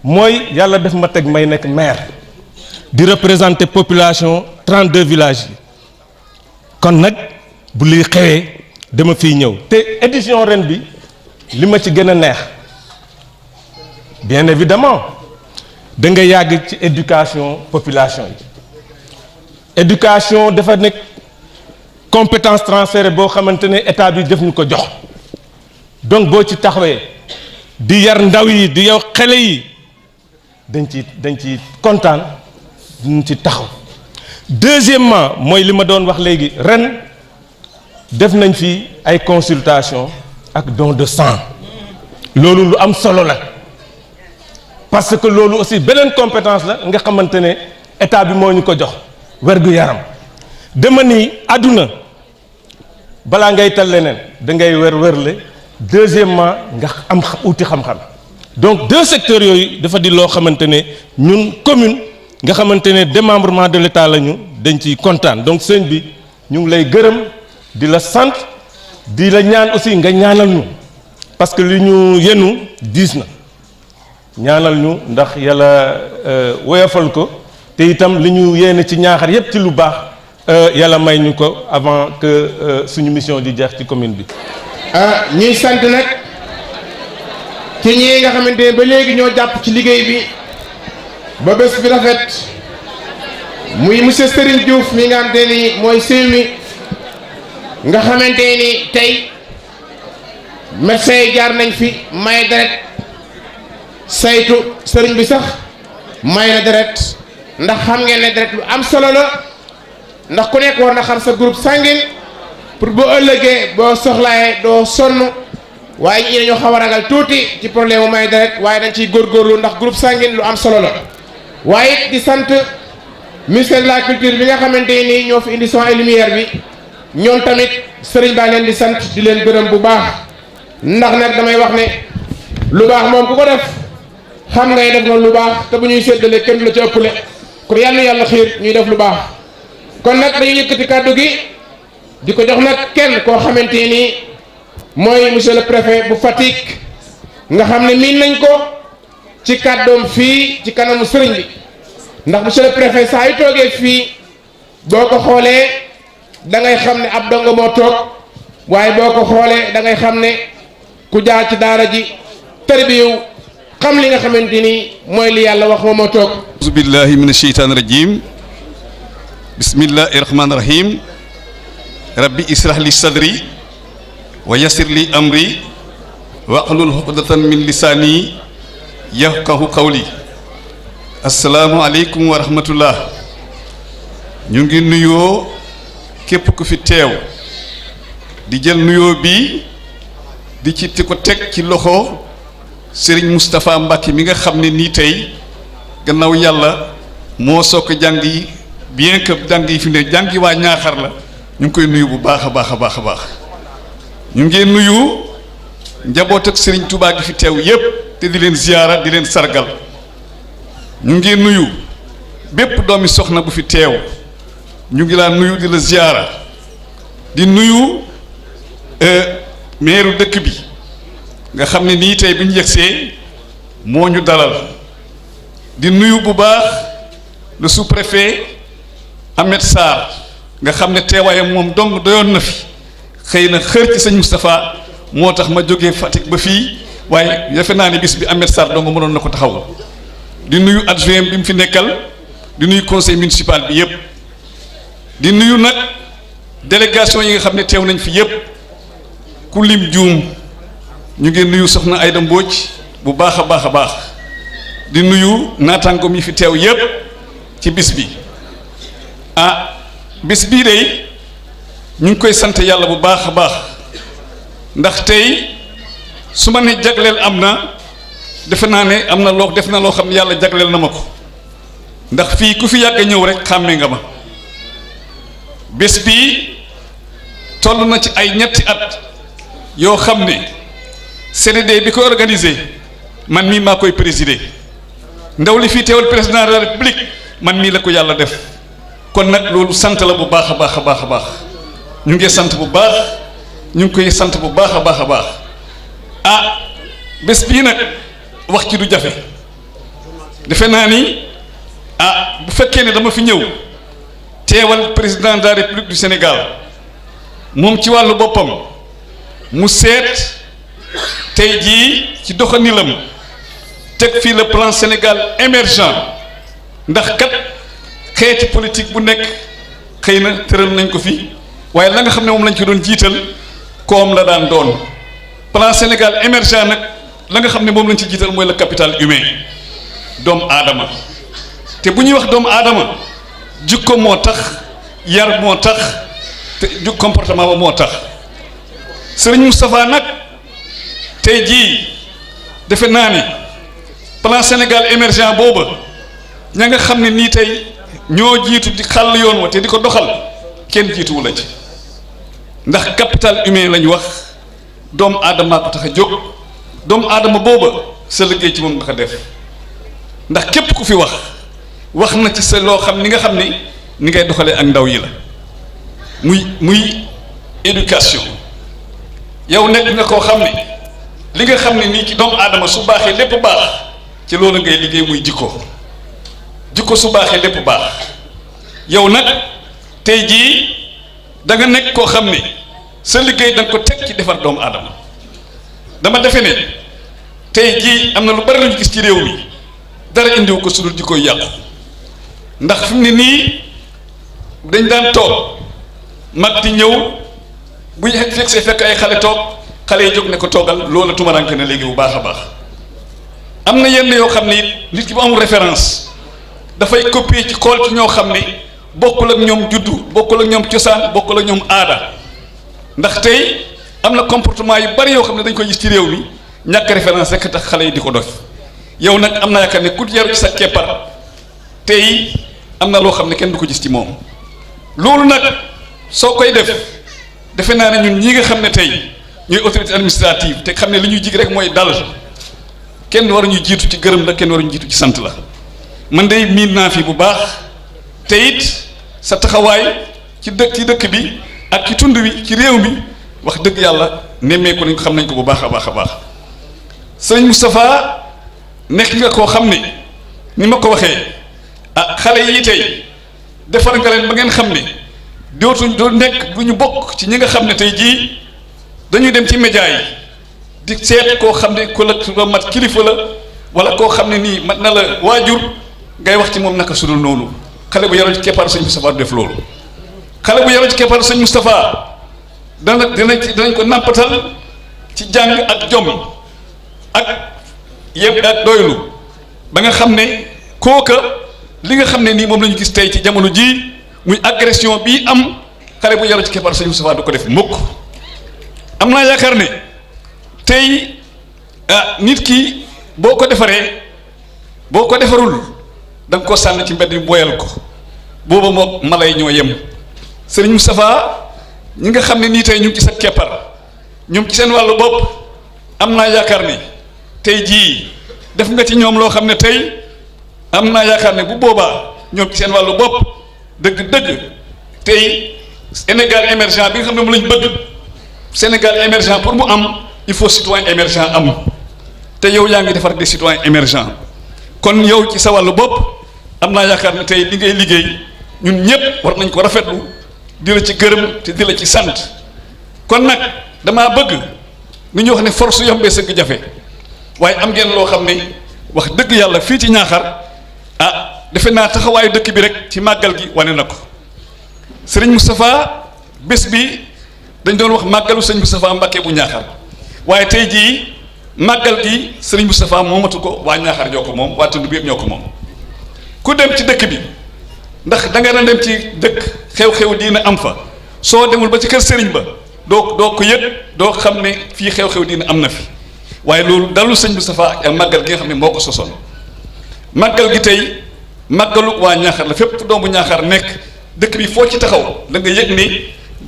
mooy yàlla def ma teg may nekk maire di représenter population 32 villages yi kon nag bu liy xewee dama fiy ñëw te édition ren bi li ma ci gën a neex bien évidemment da nga yàgg ci éducation population yi éducation dafa nekk compétence transférée boo xamante ne état bi def ñu ko jox donc boo ci taxawee di yar ndaw yi di yow xale yi dañ ci kontaan dañ ci taxaw deuxièmement mooy li ma doon wax léegi ren def nañ fi ay consultation ak don de sang loolu lu am solo la parce que loolu aussi beneen compétence la nga xamante ne état bi moo ñu ko jox wergu yaram dama ni àdduna balaa ngay tal leneen da ngay wérle deuxièmement nga am uti xam-xam donc deux secteurs yooyu dafa di loo xamante ne ñun commune nga xamante ne démembrement de l'état la ñu dañ ciy kontaan donc sëñ bi ñu ngi lay gërëm di la sant di la ñaan aussi nga ñaanal ñu parce que li ñu yenu diis na ñaanal ñu ndax yàlla woyofal ko te itam li ñu yéene ci Ñaaxar yépp ci lu baax yàlla may ñu ko avant que suñu mission di jeex ci commune bi. ñuy sant nag ci ñi nga xamante ne ba léegi ñoo jàpp ci liggéey bi ba bés bi rafet muy monsieur Serigne Diouf mi nga xamante ni mooy sëñ mi nga xamante ni tey médecin yi jaar nañ fi may deret saytu sëriñ bi sax may na deret ndax xam ngeen ne deret lu am solo la ndax ku nekk war na xam sa groupe sanguin pour boo ëllëgee boo soxlaayee doo sonn waaye ñi dañoo xaw a ragal tuuti ci problème mu may deret waaye dañ ciy góorgóorlu ndax groupe sanguin lu am solo la waaye it di sant ministère de la culture bi nga xamante nii ñoo fi indi son et lumière bi ñoom tamit sëriñ baa leen di sant di leen gërëm bu baax ndax nag damay wax ne lu baax moom ku ko def xam ngay def noonu lu baax te bu ñuy séddale kenn du la ci ëppale kon yàlla yàlla xiir ñuy def lu baax kon nag dañuy yëkkati kàddu gi di ko jox nag kenn koo xamante ni mooy monsieur le préfet bu Fatick nga xam ne miin nañ ko ci kàddoom fii ci kanamu sëriñ bi ndax monsieur le préfet saa yu toogee fii boo ko xoolee da ngay xam ne ab dongo moo toog waaye boo ko xoolee da ngay xam ne ku jaar ci daara ji tarbiyu xam li nga xamante ni mooy li yàlla wax moo toog. auzu billahi min asheytaan rajim bismillahi rahmaani rahim rabbi israh li sadri wa yassir li amri waqlul uqdatan min lisaani yafqahu qawli assalaamu aleykum wa rahmatullah ñu ngi nuyoo képp ku fi teew di jël nuyoo bi di ci ko teg ci loxo Serigne Moustapha Mbacke mi nga xam ne nii tey gannaaw yàlla moo sokk jàng yi bien que jàng yi fi ne jàngi waa Ñaaxar la ñu ngi koy nuyu bu baax a baax a baax a baax ñu ngi nuyu njaboot ak Serigne Touba gi fi teew yépp te di leen ziyaara di leen sargal ñu ngi nuyu bépp doomi soxna bu fi teew ñu ngi laa nuyu di la ziyaara di nuyu meeru dëkk bi nga xam ne nii tey bi ñu yegsee moo ñu dalal di nuyu bu baax le sous-préfet Ahmed Sarr nga xam ne teewaayam moom dong doyoon na fi xëy na xër ci sëñ Moustapha moo tax ma jógee Fatick ba fii waaye defe naa ne bis bi Ahmed Sarr dong mënoon na ko taxaw di nuyu adjoint bi mu fi nekkal di nuyu conseil municipal bi yépp di nuyu nag délégation yi nga xam ne teew nañ fi yépp ku lim juum ñu ngi nuyu soxna Ayda Mbodj bu baax a baax a baax di nuyu naataangoom yi fi teew yépp ci bis bi bis bii de ñu ngi koy sant yàlla bu baax a baax ndax tey su ma ne jagleel am na defe naa ne am na loo def na loo xam ne yàlla jagleel na ma ko ndax fii ku fi yàgg ñëw rek xàmmee nga ma bés bii toll na ci ay ñetti at yoo xam ne CDD bi ko organisé man mii maa koy présider ndaw li fii teewal président de la république man mii la ko yàlla def kon nag loolu sant la bu baax a baax a baax a baax ñu ngi sant bu baax ñu ngi koy sant bu baax a baax a baax bés bii nag wax ci du jafe defe naa ni bu fekkee ne dama fi ñëw teewal président de la république du Sénégal moom ci wàllu boppam mu seet tey jii ci doxanilam teg fii le plan Sénégal émergent ndax kat xeeti politique bu nekk xëy na tëral nañ ko fi waaye la nga xam ne moom lañ ci doon jiital koom la daan doon plan Sénégal émergent nag la nga xam ne moom lañ ci jiital mooy le capital humain doomu aadama te bu ñuy wax doomu aadama jikko moo tax yar moo tax te comportement ba moo tax Serigne Moustapha nag tey jii defe naa ni plan Sénégal émergent booba ña nga xam ne nii tey ñoo jiitu di xàll yoon wa te di ko doxal kenn jiituwu la ci ndax capital humain lañu wax doomu aadama ko tax a jóg doomu aadama booba sa liggéey ci moom nga ko def ndax képp ku fi wax na ci sa loo xam ni nga xam ni ni ngay doxalee ak ndaw yi la muy éducation yow nekk nga koo xam ne li nga xam ne nii ci doomu aadama su baaxee lépp baax ci loolu ngay liggéey muy jikko su baaxee lépp baax yow nag tey jii da nga nekk koo xam ne sa liggéey da nga ko teg ci defar doomu aadama dama defe ne tey jii am na lu bari lu ñu gis ci réew mi dara indiwu ko sudul jikko yàqu ndax fi mu ne nii dañ daan toog mag di ñëw bu fekk see fekk ay xale toog xale yi jóg ne ko toogal loola tumaranke na léegi bu baax a baax am na yenn yoo xam ne it nit ki bu amul référence dafay copier ci xool ci ñoo xam ne bokkul ak ñoom juddu bokkul ak ñoom cosaan bokkul ak ñoom aada ndax tey am na comportement yu bari yoo xam ne dañ koy gis ci réew mi ñàkk référence rek tax xale yi di ko dof yow nag am naa yaakaar ne ku yaru ci sa keppar tey am na loo xam ne kenn du ko gis ci moom loolu nag soo koy def defe naa ne ñun ñi nga xam ne tey ñooy autorité administrative te xam ne li ñuy jig rek mooy dal kenn waruñu jiitu ci gërëm la kenn waruñu jiitu ci sant la man de miin naa fi bu baax te it sa taxawaay ci dëkk bi ak ci tund wi ci réew mi wax dëgg yàlla nemmeeku nañ ko xam nañ ko bu baax a baax a baax sëñ Moustapha nekk nga koo xam ne ni ma ko waxee xale yi tey defar nga leen ba ngeen xam ne dootuñ doo nekk du ñu bokk ci ñi nga xam ne tey jii dañuy dem ci média yi di seet koo xam ne ku la mat kilifa la wala koo xam ne nii mat na la waajur ngay wax ci moom naka sudul noonu xale bu yaroo ci keppaaru sëñ Moustapha du def loolu xale bu yaroo ci keppaaru sëñ Moustapha danañ ko nàmpatal ci jàng ak jom ak yëpp ak doylu ba nga xam ne kooka li nga xam ne nii moom la ñu gis tey ci jamono jii muy agression bii am xale bu yaroo ci keppaaru sëñ Moustapha du ko def mukk am naa yaakaar ne tey nit ki boo ko defaree boo ko defarul da nga koo sànni ci mbedd mi boyal ko booba moo mala yi ñoo yem sëriñ Moustapha ñi nga xam ne nii tey ñu ngi ci sa keppar ñoom ci seen wàllu bopp am naa yaakaar ne tey jii def nga ci ñoom loo xam ne tey am naa yaakaar ne bu boobaa ñoom ci seen wàllu bopp dëgg-dëgg tey Sénégal émergent bi nga xam ne mu lañ bëgg Sénégal émergent pour mu am il faut citoyen émergent am te yow yaa ngi defar des citoyens émergents kon yow ci sa wàllu bopp am naa yaakaar ne tey li ngay liggéey ñun ñëpp war nañ ko rafetlu di la ci gërëm te di la ci sant kon nag damaa bëgg ni ñu wax ne force yombee sëgg jafe waaye am ngeen loo xam ne wax dëgg yàlla fii ci Ñaaxar defe naa taxawaayu dëkk bi rek ci màggal gi wane na ko sëriñ Moustapha bés bi dañ doon wax màggalu sëriñ Moustapha Mbacké bu Ñaaxar waaye tey jii màggal gi sëriñ Moustapha moomatu ko waa Ñaaxar ñoo ko moom waa tund bi yëpp ñoo ko moom ku dem ci dëkk bi ndax da nga na dem ci dëkk xew-xew diina am fa soo demul ba ci kër sëriñ ba doo ko yëg doo xam ne fii xew-xew diina am na fi waaye loolu dalu sëñ Moustapha ak màggal gi nga xam ne moo ko sosoon màggal gi tey màggalu waa Ñaaxar la fépp doomu Ñaaxar nekk dëkk bi foo ci taxaw da nga yëg ni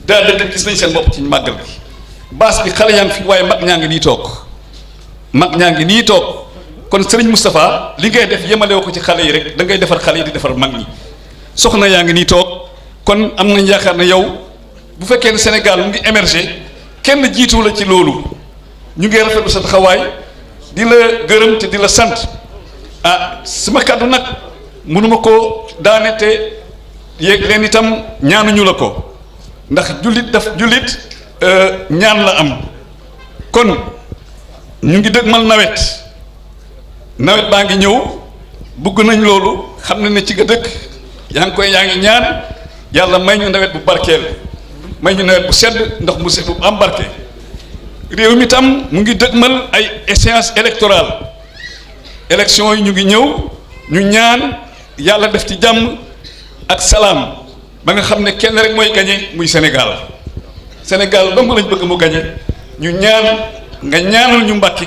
daa dëkk gis nañ seen bopp ci màggal gi baas bi xale yaa ngi fi waaye mag ñaa ngi nii toog kon sëriñ Moustapha li ngay def yemalewu ko ci xale yi rek da ngay defar xale yi di defar mag ñi soxna yaa ngi nii toog kon am nañ yaakaar ne yow bu fekkee ne Sénégal mu ngi émerger kenn jiitu la ci loolu ñu ngi rafetlu sa taxawaay di la gërëm te di la sant sama kàddu nag mënuma ko daane te yéeg leen itam ñaanuñu la ko ndax jullit ñaan la am kon ñu ngi dëgmal nawet baa ngi ñëw bugg nañ loolu xam ne ci nga dëkk yaa ngi ñaan yàlla may ñu nawet bu barkeel may ñu nawet bu sedd ndox mu sedd bu am barke réew mi tam mu ngi dëgmal ay échéance électorale élection yi ñu ngi ñëw ñu ñaan yàlla def ci jàmm ak salaam ba nga xam ne kenn rek mooy gañe muy Sénégal dong lañ bëgg mu gañe ñu ñaan nga ñaanal ñu Mbàkke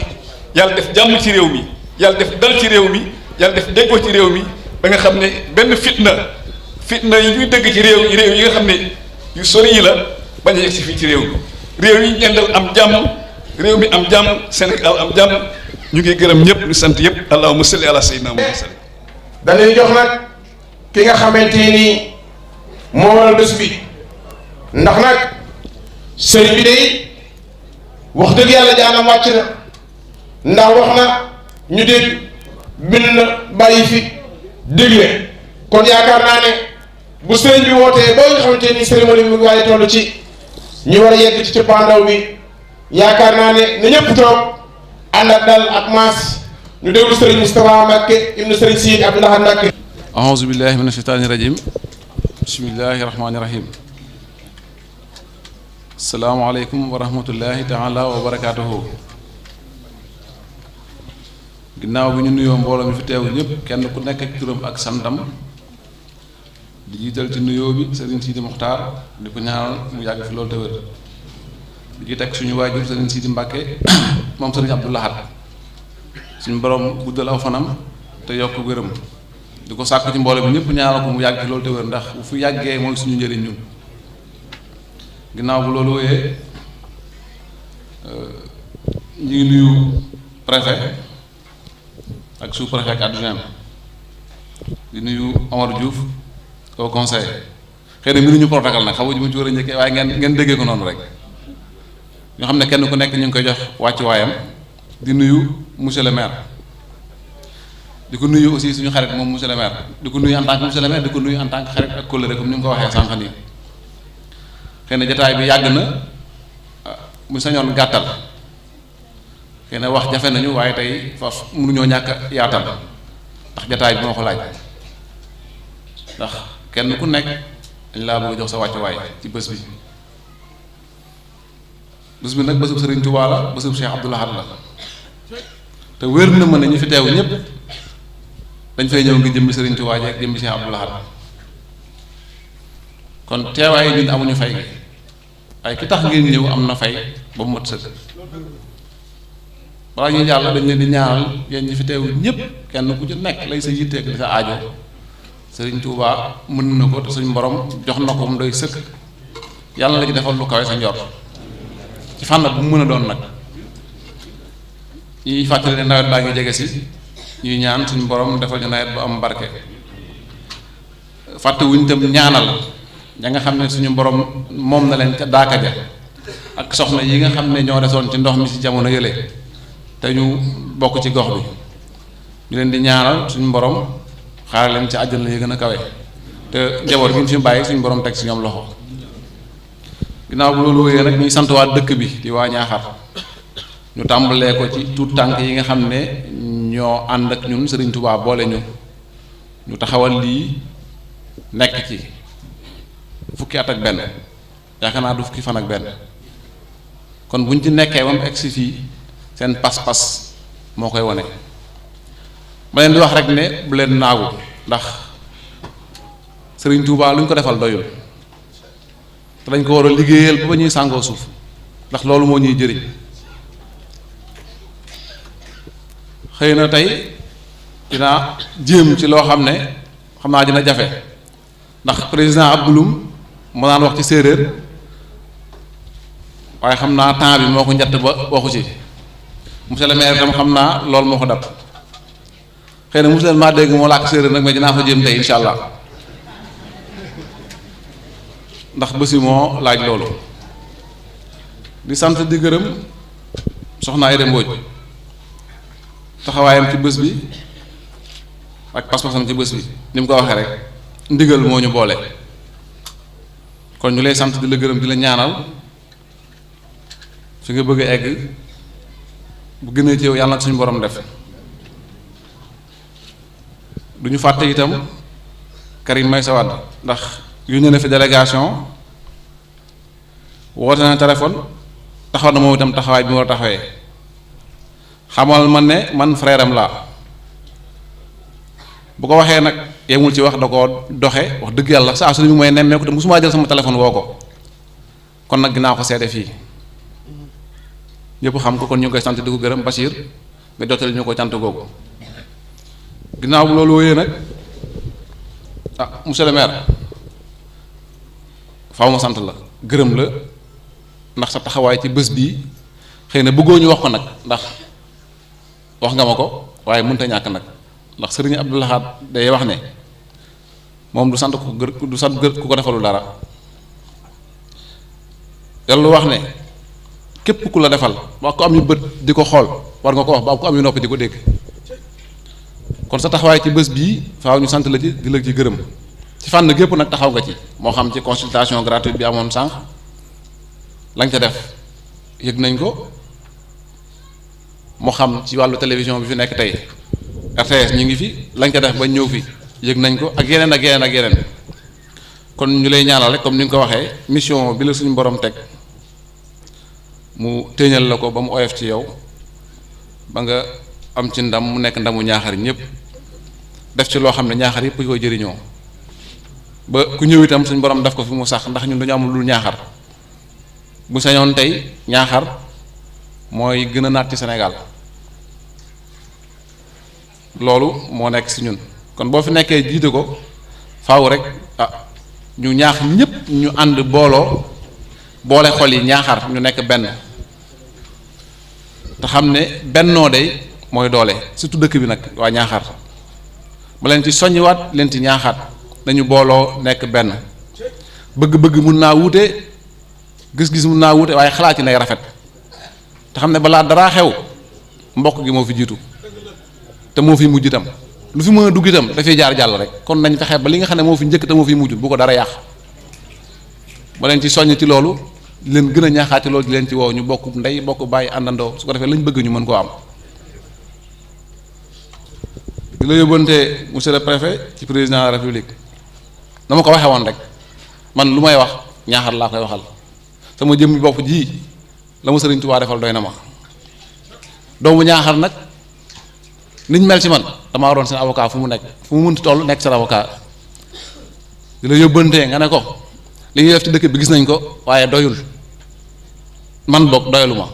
yàlla def jàmm ci réew mi yàlla def dal ci réew mi yàlla def déggoo ci réew mi ba nga xam ne benn fitna yi ñuy dëgg ci réew yi nga xam ne yu sori yi la bañ a yegg si fii ci réew mi réew yi ñendal am jàmm réew mi am jàmm Sénégal am jàmm ñu ngi gërëm ñëpp di sant yëpp allahumma salli ala sayyidina Muhammad salli dañuy jox nag ki nga xamante ni moo waral bés bi ndax nag sëriñ bi day wax dëgg yàlla jaanam wàcc na ndax wax na ñu dégg bind na bàyyi fi dégle kon yaakaar naa ne bu sëriñ bi wootee ba nga xamante ni cérémonie bi mu ngi waaye toll ci ñu war a yegg ci cëppaandaw bi yaakaar naa ne na ñëpp toog ànd ak dal ak maas ñu déglu sëriñ Moustapha Mbacké ibnu sëriñ Sidi Abdou Lahad Mbacké. aouzu billahi mina shaytaani rajim bismillahi rahmaani rahim asalaamaaleykum wa rahmatullahi taala wa barakaatuhu. ginnaaw bi ñu nuyoo mbooloo mi fi teew ñëpp kenn ku nekk ak turam ak santam di jiital ci nuyoo bi sëriñ Sidi Muxtaar di ko ñaanal mu yàgg fi loolu te wér di ci teg suñu waajur sëriñ Sidi Mbàkke moom sëriñ Abdou Lahad suñu borom guddal aw fanam te yokk wéram di ko sàkk ci mbooloo bi ñëpp ñaanal ko mu yàgg fi loolu te wér ndax bu fi yàggee mooy suñu njëriñ ñun ginnaaw bu loolu wéyee ñu ngi nuyu préfet ak sous-préfet ak adjoint di nuyu Omar Diouf au conseil xëy na mënuñu protocole nag xamuñu mu ci war a njëkkee waaye ngeen déggee ko noonu rek ñoo xam ne kenn ku nekk ñu ngi koy jox wàccuwaayam di nuyu monsieur le maire di ko nuyu aussi suñu xarit moom monsieur le maire di ko nuyu en tant que monsieur le maire di ko nuyu en tant que xarit ak kóllëre comme ni mu ko waxee sànq nii xëy na jotaay bi yàgg na mu sañoon gàttal xëy na wax jafe nañu waaye tey faf mënuñoo ñàkk yaatal ndax jotaay bi moo ko laaj ndax kenn ku nekk dañ laa bëgg a jox sa wàccuwaay ci bés bi nag bésub Sëriñ Tuubaa la bésub Cheikh Abdou Lahad la te wér na ma ne ñu fi teew ñëpp dañ fay ñëw ngi jëmbi Sëriñ Tuubaa jeeg jëmbi Cheikh Abdou Lahad kon teewaay yi ñun amuñu fay gi waaye ki tax ngeen ñëw am na fay ba mu mat sëkk balaa ñuy jàll dañ leen di ñaanal yéen ñi fi teew ñëpp kenn ku ci nekk lay sa yitteeg li sa aajo Sëriñ Tuubaa mën na ko te suñ borom jox na ko mu doy sëkk yàlla la ci defal lu kawe sa njort ci fànn bu mu mën a doon nag ñuy fàttali ne nawet baa ngi jege si ñuy ñaan suñu borom defal ñu nawet bu am barke fàttewuñ itam ñaanal ña nga xam ne suñu borom moom na leen ca daaka ja ak soxna yi nga xam ne ñoo desoon ci ndox mi ci jamono yële te ñu bokk ci gox bi ñu leen di ñaanal suñu borom xaar leen ci àjjana yi gën a kawe te njaboot gi ñu fi bàyyi suñu borom teg si ñoom loxo ginnaaw bu loolu wéyee nag ñuy sant waa dëkk bi di waa Ñaaxar ñu tàmbalee ko ci tuut tànk yi nga xam ne ñoo ànd ak ñun Sëriñ Tuubaa boole ñu taxawal lii nekk ci fukki at ak benn yaakaar naa du fukki fan ak benn kon buñ ci nekkee ba mu egsi fii seen pas-pas moo koy wane ma leen di wax rek ne bu leen naagu ndax Sëriñ Tuubaa lu ñu ko defal doyul te dañ ko war a liggéeyal ba ñuy sàngoo suuf ndax loolu moo ñuy jëriñ xëy na tey dinaa jéem ci loo xam ne xam naa dina jafe ndax président Abdouloum moo daan wax ci séeréer waaye xam naa temps bi moo ko njatt ba waxu ci monsieur le maire itam xam naa loolu moo ko dab xëy na monsieur maa dégg moo làkk séeréer nag mais dinaa fa jéem tey insha allah ndax bési moo laaj loolu di sant di gërëm soxna Aïda Mbodj taxawaayam ci bés bi ak pas-pasam ci bés bi ni mu ko waxee rek ndigal moo ñu boole kon ñu lay sant di la gërëm di la ñaanal fi nga bëgg a egg bu gënee ci yow yàlla na suñu borom def du ñu fàtte itam Karim Meïssa Wade ndax yónnee na fi délégation woote na téléphone taxaw na moom itam taxawaay bi mu war a taxawee xamal ma ne man frère am laa bu ko waxee nag yemul ci wax da koo doxe wax dëgg yàlla saa su ne mi mooy nemmeeku te musuma jël sama téléphone woo ko kon nag ginnaaw ko seede fii ñëpp xam ko kon ñu ngi koy sant di ko gërëm Bachir nga jottali ñu ko cant googu. ginnaaw bu loolu wéyee nag monsieur le maire faaw ma sant la gërëm la ndax sa taxawaay ci bés bii xëy na bëggoo ñu wax ko nag ndax wax nga ma ko waaye mënut a ñàkk nag ndax sëriñ Abdou Lahad day wax ne moom du sant ku ko defalul dara yàlla wax ne képp ku la defal ba ko am yu bët di ko xool war nga ko wax ba ko am yu noppi di ko dégg kon sa taxawaay ci bés bii faaw ñu sant la ci di la ci gërëm ci fànn gépp nag taxaw nga ci moo xam ci consultation gratuite bi amoon sànq lañ ca def yëg nañ ko moo xam ci wàllu télévision bi fi nekk tey RTS ñu ngi fi lañ ca def ba ñëw fi yëg nañ ko ak yeneen ak yeneen ak yeneen kon ñu lay ñaanal rek comme ni nga ko waxee mission bi la suñu borom teg mu téeñal la ko ba mu oyof ci yow ba nga am ci ndam mu nekk ndamu ñaaxar ñëpp def ci loo xam ne ñaaxar yëpp koy jëriñoo ba ku ñëw itam suñu borom def ko fi mu sax ndax ñun dañu amul lu ñaaxar bu sañoon tey ñaaxar mooy gën a naat ci Sénégal loolu moo nekk si ñun kon boo fi nekkee jiite ko faaw rek ñu ñaax ñëpp ñu ànd booloo boole xol yi ñaaxar ñu nekk benn te xam ne bennoo day mooy doole surtout dëkk bi nag waa ñaaxar ma leen ci soññiwaat leen ci ñaaxaat nañu booloo nekk benn bëgg-bëgg mun naa wuute gis-gis mun naa wuute waaye xalaat yi nay rafet te xam ne balaa daraa xew mbokk gi moo fi jiitu te moo fi mujj itam lu fi mën a dugg itam dafay jaar jàll rek kon nañ fexe ba li nga xam ne moo fi njëkk te moo fi mujj bu ko dara yàq ma leen ci soññ ci loolu di leen gën a ñaaxaati loolu di leen ci woow ñu bokk ndey bokk bàyyi àndandoo su ko defee lañ bëgg ñu mën koo am di la yóbbante monsieur le préfet ci président de la république na ma ko waxee woon rek man lu may wax ñaaxar laa koy waxal sama jëmmi bopp ji la ma Sëriñ Tuubaa defal doy na ma doomu ñaaxar nag niñ mel ci man damaa waroon seen avocat fu mu nekk fu mu mënti toll nekk seen avocat di la yóbbantee nga ne ko li ñuy def ci dëkk bi gis nañ ko waaye doyul man boog doyalu ma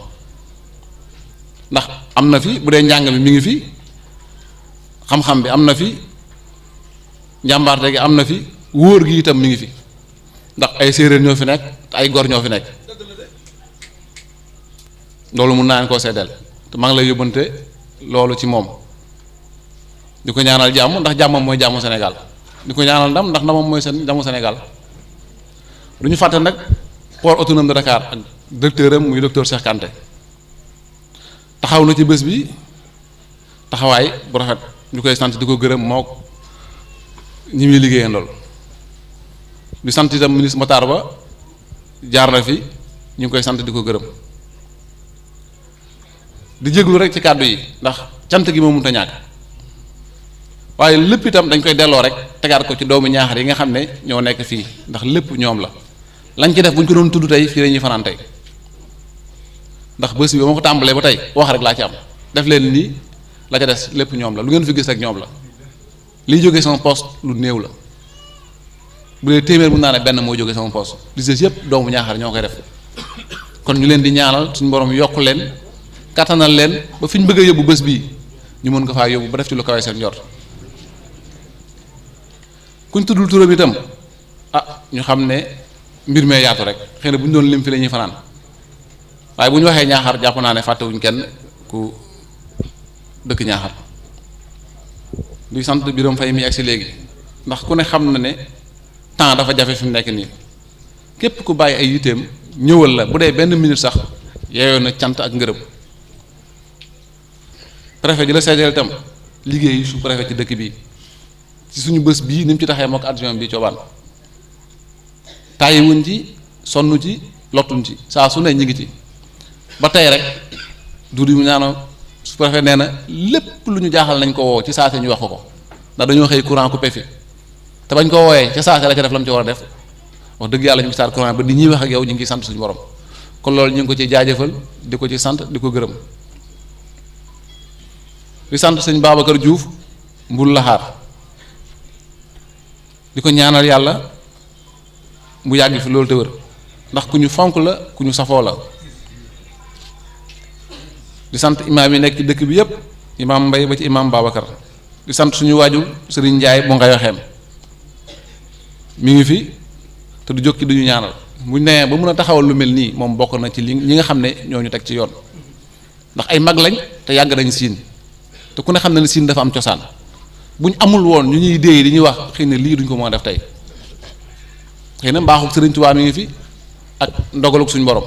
ndax am na fi bu dee njàng mi mi ngi fi xam-xam bi am na fi njàmbaarte gi am na fi wóor gi itam mi ngi fi ndax ay séeréer ñoo fi nekk ay gor ñoo fi nekk loolu mun naa leen koo seddeel te maa ngi lay yóbbante loolu ci moom di ko ñaanal jàmm ndax jàmmam mooy jàmmu Sénégal di ko ñaanal ndam ndax ndamam mooy seen jàmmu Sénégal du ñu fàtte nag port autonome de Dakar ak directeur am muy docteur Cheikh Kanté taxaw na ci bés bi taxawaay bu rafet ñu koy sant di ko gërëm moo ñi muy liggéeyeen lool di sant itam ministre Matar Ba jaar na fi ñu ngi koy sant di ko gërëm di jéglu rek ci kàddu yi ndax cant gi moo mënut a ñàkk waaye lépp itam dañ koy delloo rek tegaat ko ci doomu ñaaxar yi nga xam ne ñoo nekk fii ndax lépp ñoom la lañ ci def bu ñu ko doon tudd tey fii la ñuy fanaan tey ndax bés bi ba ma ko tàmbalee ba tey wax rek laa ci am def leen nii la ca des lépp ñoom la lu ngeen fi gis rek ñoom la liy jógee sama poste lu néew la bu dee téeméer mun naa ne benn moo jógee sama poste li des yëpp doomu ñaaxar ñoo koy def kon ñu leen di ñaanal suñu borom yokk leen kattanal leen ba fi ñu bëgg a yóbbu bés bii ñu mën ko faa yóbbu ba def ci lu kawe seen njort kuñ tuddul turam itam ñu xam ne mbir mee yaatu rek xëy na bu ñu doon lim fi la ñuy fanaan waaye bu ñu waxee ñaaxar jàpp naa ne fàttewuñ kenn ku dëkk ñaaxar di sant Biram Fay mi ak si léegi ndax ku ne xam na ne temps dafa jafe fi mu nekk nii képp ku bàyyi ay yiteem ñëwal la bu dee benn minute sax yeeyoo na cant ak ngërëm préfet ji la seedeel itam liggéey su préfet ci dëkk bi ci suñu bés bii ni mu ci taxee moo ko adjoint bi coobaan tàyyiwuñ ci sonn ci lottuñ ci saa su ne ñi ngi ci ba tey rek du ñu ñaano su préfet nee na lépp lu ñu jaaxal nañ ko woo ci saase ñu wax ko ndax dañoo xëy courant coupé fi te bañ ko woowee ca saase la ca def la mu ci war a def wax dëgg yàlla ñu ngi saat courant ba di ñuy wax ak yow ñu ngi sant suñu borom kon loolu ñu ngi ko ci jaajëfal di ko ci sant di ko gërëm di sant sëñ Babacar Diouf mbul laxaar di ko ñaanal yàlla mu yàgg fi loolu te wër ndax ku ñu fonk la ku ñu safoo la di sant imaam yi nekk ci dëkk bi yëpp imaam Mbay ba ci imaam Babacar di sant suñu waajur Serigne Ndiaye bu ngay waxeem mi ngi fi te du jokki duñu ñaanal buñ nee ba mën a taxawal lu mel nii moom bokk na ci li ñi nga xam ne ñoo ñu teg ci yoon ndax ay mag lañ te yàgg nañ siin te ku ne xam ne siin dafa am cosaan buñ amul woon ñu ñuy déey di ñuy wax xëy na lii duñ ko mën a def tey xëy na mbaaxul Serigne Touba mi ngi fi ak ndogaluk suñu borom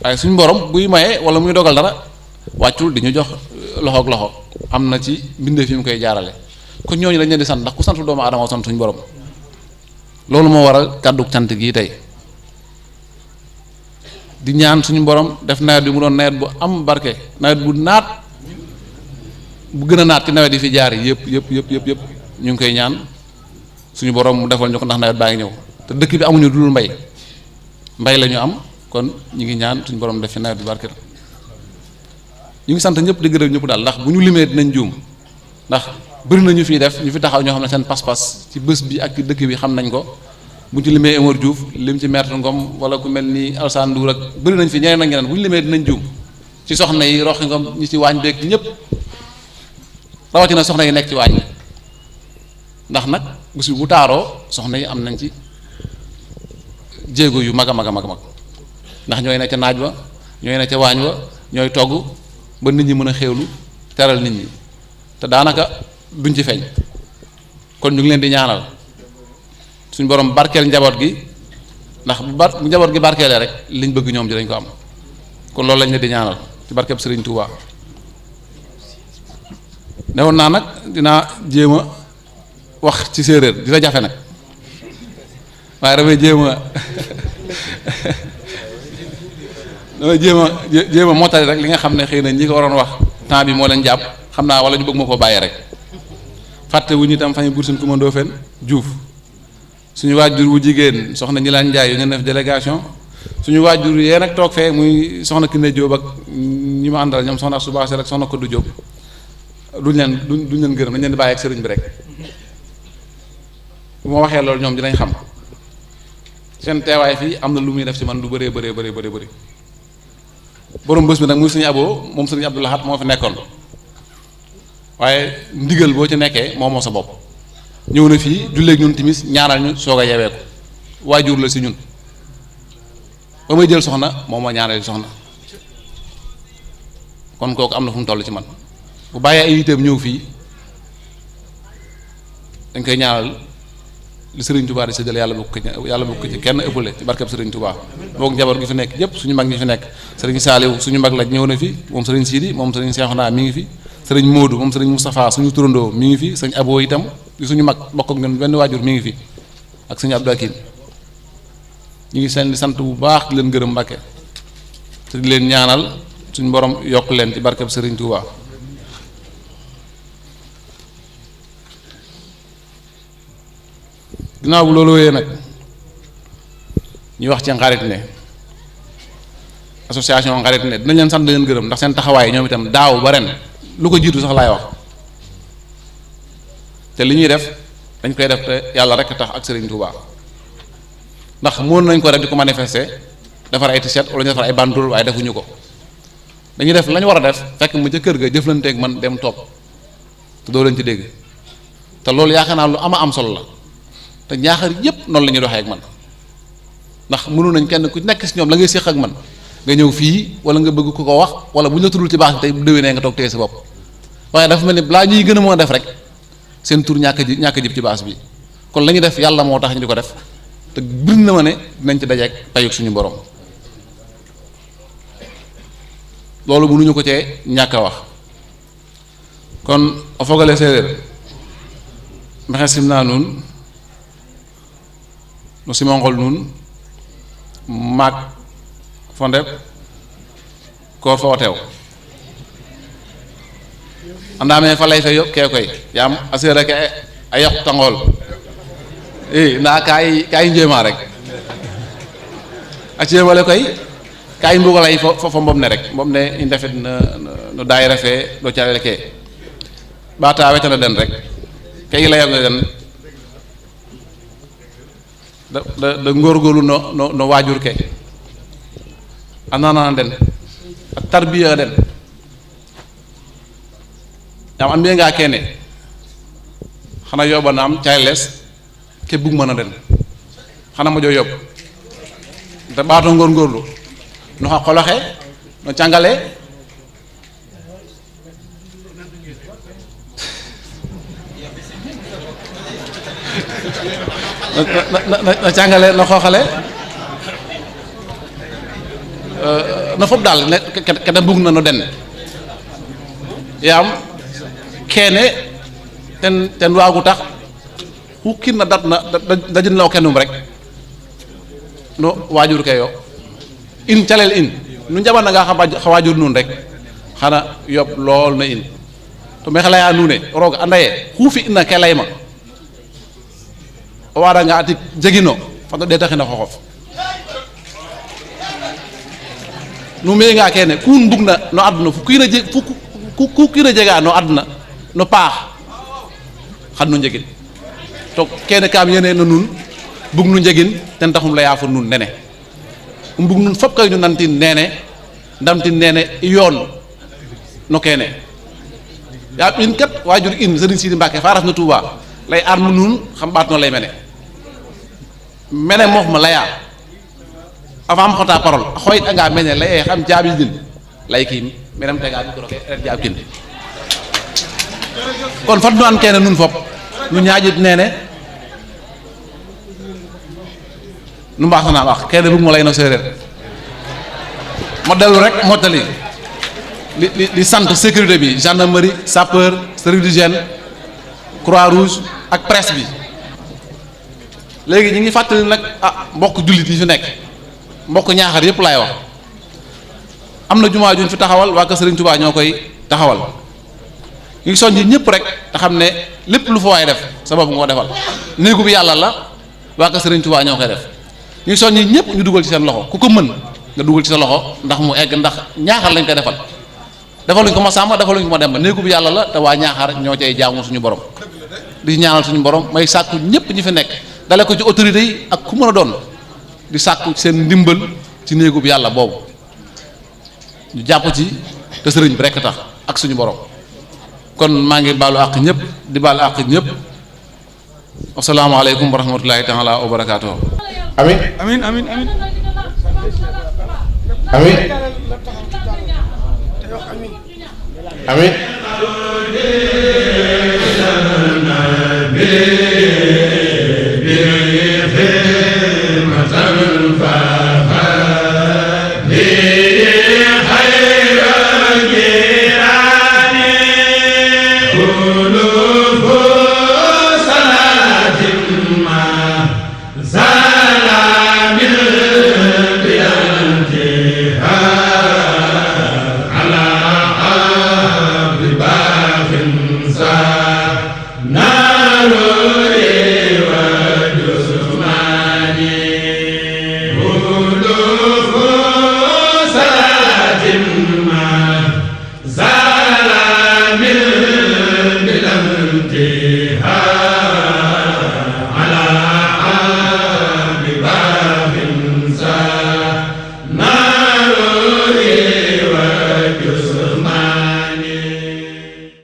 waaye suñu borom buy maye wala muy dogal dara wàccul di ñu jox loxo ak loxo am na ci mbindee fi mu koy jaarale kon ñooñu dañ leen di sant ndax ku santu doomu aadama sant suñu borom loolu moo waral kàddu cant gii tey di ñaan suñu borom def nawet bi mu doon nawet bu am barke nawet bu naat bu gën a naat ci nawet yi fi jaar yëpp ñu ngi koy ñaan suñu borom mu defal ñu ko ndax nawet baa ngi ñëw te dëkk bi amuñu dul mbay la ñu am kon ñu ngi ñaan suñu borom def fi nawet bu barke ñu ngi sant ñëpp di gërëm ñëpp daal ndax bu ñu limee dinañ juum ndax bëri na ñu fiy def ñu fi taxaw ñoo xam ne seen pas-pas ci bés bi ak ci dëkk bi xam nañ ko bu ñu ci limee Omar Diouf lim ci Maître Ngom wala ku mel ni Alsane Ndour ak bëri nañ fi ñeneen ak ñeneen bu ñu limee dinañ juum ci soxna yi Roxi Ngom ñi ci waañ beeg ñëpp rawatina soxna yi nekk ci waañ ndax nag bés bi bu taaroo soxna yi am nañ ci jéego yu mag a mag ndax ñooy nekk ca naaj wa ñooy nekk ca waañ wa ñooy togg ba nit ñi mën a xéewlu teral nit ñi te daanaka duñ ci feeñ kon ñu ngi leen di ñaanal suñ borom barkeel njaboot gi ndax bu njaboot gi barkeelee rek liñ bëgg ñoom dinañ ko am kon loolu lañ leen di ñaanal ci barkeb Serigne Touba. newoon naa nag dinaa jéem a wax ci séeréer dina jafe nag waaye damay jéem a mottali rek li nga xam ne xëy na ñi ko waroon wax temps bi moo leen jàpp xam naa wala ñu bëgg ma ko bàyyi rek fàtte wu ñu itam fañu bur suñ commando fen Diouf suñu waajur wu jigéen soxna ñi laan Njaay yu ngeen def délégation suñu waajur yee nag toog fee muy soxna Kiné Diop ak ñi ma àndal ñoom soxna Subaase rek soxna Koddu Diop duñ leen gërëm dañ leen di bàyyi ak sëriñ bi rek bu ma waxee loolu ñoom dinañ xam seen teewaay fii am na lu muy def ci man lu bëree borom bés bi nag muy sëñ Abo moom sëñ Abdou Lahad moo fi nekkoon waaye ndigal boo ci nekkee moo sa bopp ñëw na fii julleeg ñun timis ñaanal ñu soog a yewee ko waajur la si ñun ba may jël soxna moom ma ñaanal soxna kon kooku am na fu mu toll ci man bu bàyyee ay yiteem ñëw fii dañ koy ñaanal li Serigne Touba di séddale yàlla bu ko ci kenn ëppale ci barkeb Serigne Touba boog njaboot gi fi nekk ñëpp suñu mag ñi fi nekk Serigne Saliou suñu mag la ñëw na fi moom Serigne Sidi moom Serigne Cheikhouna mi ngi fi Serigne Modou moom Serigne Moustapha suñu turandoo mi ngi fi sëñ Abo itam di suñu mag bokk ak ñun benn waajur mi ngi fi ak sëñ Abdou Akim ñu ngi seen di sant bu baax di leen gërëm Mbàkke te di leen ñaanal suñu borom yokk leen ci barkeb Serigne Touba. ginnaaw bu loolu wéyee nag ñuy wax ci Xarit ne association Xarit ne dinañ leen sant leen gërëm ndax seen taxawaay ñoom itam daaw ba ren lu ko jiitu sax laay wax te li ñuy def dañ koy def te yàlla rek tax ak Serigne Touba ndax mën nañ ko rek di ko manifester defar ay t-shirt wala ñu defar ay banderole waaye defuñu ko dañuy def lañu war a def fekk mu ca kër ga jëflanteeg man dem toog te doo leen ci dégg te loolu yaakaar naa lu am solo la. te ñaaxar yépp noonu la ñuy doxee ak man ndax mënu nañ kenn ku nekk si ñoom la ngay séq ak man nga ñëw fii wala nga bëgg ku ko wax wala bu ñu la tuddul ci baax bi tey bu déwénee nga toog téye sa bopp waaye dafa mel ni balaa ñuy gën a mën a def rek seen tur ñàkk a jib ci baas bi kon la ñuy def yàlla moo tax ñu di ko def te bir na ma ne dinañ ci dajeek payuk suñu borom loolu mënuñu ko cee ñàkk a wax kon o fogale séeréer maxee sim naa nun no simangol nun maak fo ndeb koor fo o teew andaame fa lay fe yoɓ ke koy yaam a seera ke a yoq tangool i ndaa ka i njéema rek a ceemale koy ka i mbugo lay fo mboɓ ne rek mboɓ ne i ndefit no daayira fe no calel ke ɓaata wetana den rek ke i layana den da ngóorgóorlu no waajur ke a nana den a tarbiya den yam an mbi'anga kene xana yoɓanaam cayles ke bugmana den xana moƴo yoɓ te ɓaato ngorngorlu no xa qol axe no cangale no cangale no xooxale no fop daal kete bug na no den yaam kene ten waagu tax xu kiin na dat na dajin na o kenum rek no waajur ke yo in calel in nu njaɓananga xa waajur nuun rek xana yoɓ lool na in to maxey leya nuune roog anda ye xu fi'na ke layma o waranga atik jegino fat o ɗeetaxina xoxof nu mbi'anga kene ku mbugna no aduna fu kiina jega no aduna no paax xan nu njegin to kene kam yene no nuun bug nu njegin ten taxum leya fo nuun nene mbug nuun fop kay nu nantin nene ndamtin nene yoon no kene yaam in kat waajur in Serigne Sidi Mbacke fa ref na Touba lay armu nuun xam ɓaat no lay mene moof ma leya avant xota parole a xoyit anga mene leye xam jaɓidin lay kiim menem tega micro ke ret jaɓ kin kon fat nu an kene nuun fop nu ñaƴit nene nu mbaasana wax kene bug mo lay no sereer ma dellu rek mottali li sant sécurité bi gendarmerie sapeur service d'hygiène Croix-Rouge ak presse bi léegi ñu ngi fàttali nag mbokk jullit yi fi nekk mbokk ñaaxar yépp laay wax am na jumaa juñ fi taxawal waa kër Serigne Touba ñoo koy taxawal ñu ngi soññi ñëpp rek te xam ne lépp lu fa waay def sa bopp nga ko defal néegu bi yàlla la waa kër Serigne Touba ñoo koy def ñu ngi soññi ñëpp ñu dugal ci seen loxo ku ko mën nga dugal ci sa loxo ndax mu egg ndax ñaaxar lañ koy defal defaluñ ko ma Samba defaluñ ko ma Demba néegu bi yàlla la te waa ñaaxar ñoo cay jaamu suñu borom di ñaanal suñu borom may sàkku ñëpp ñi fi nekk dale ko ci autorités yi ak ku mën a doon di sàkku seen ndimbal ci néegu bi yàlla boobu ñu jàpp ci te sëriñ bi rekk tax ak suñu borom kon maa ngi baalu àq ñëpp di baalu àq ñëpp asalaamaaleykum wa rahmatulahi taala wa barakaatuh. amin amin amin amin amin خير الجيران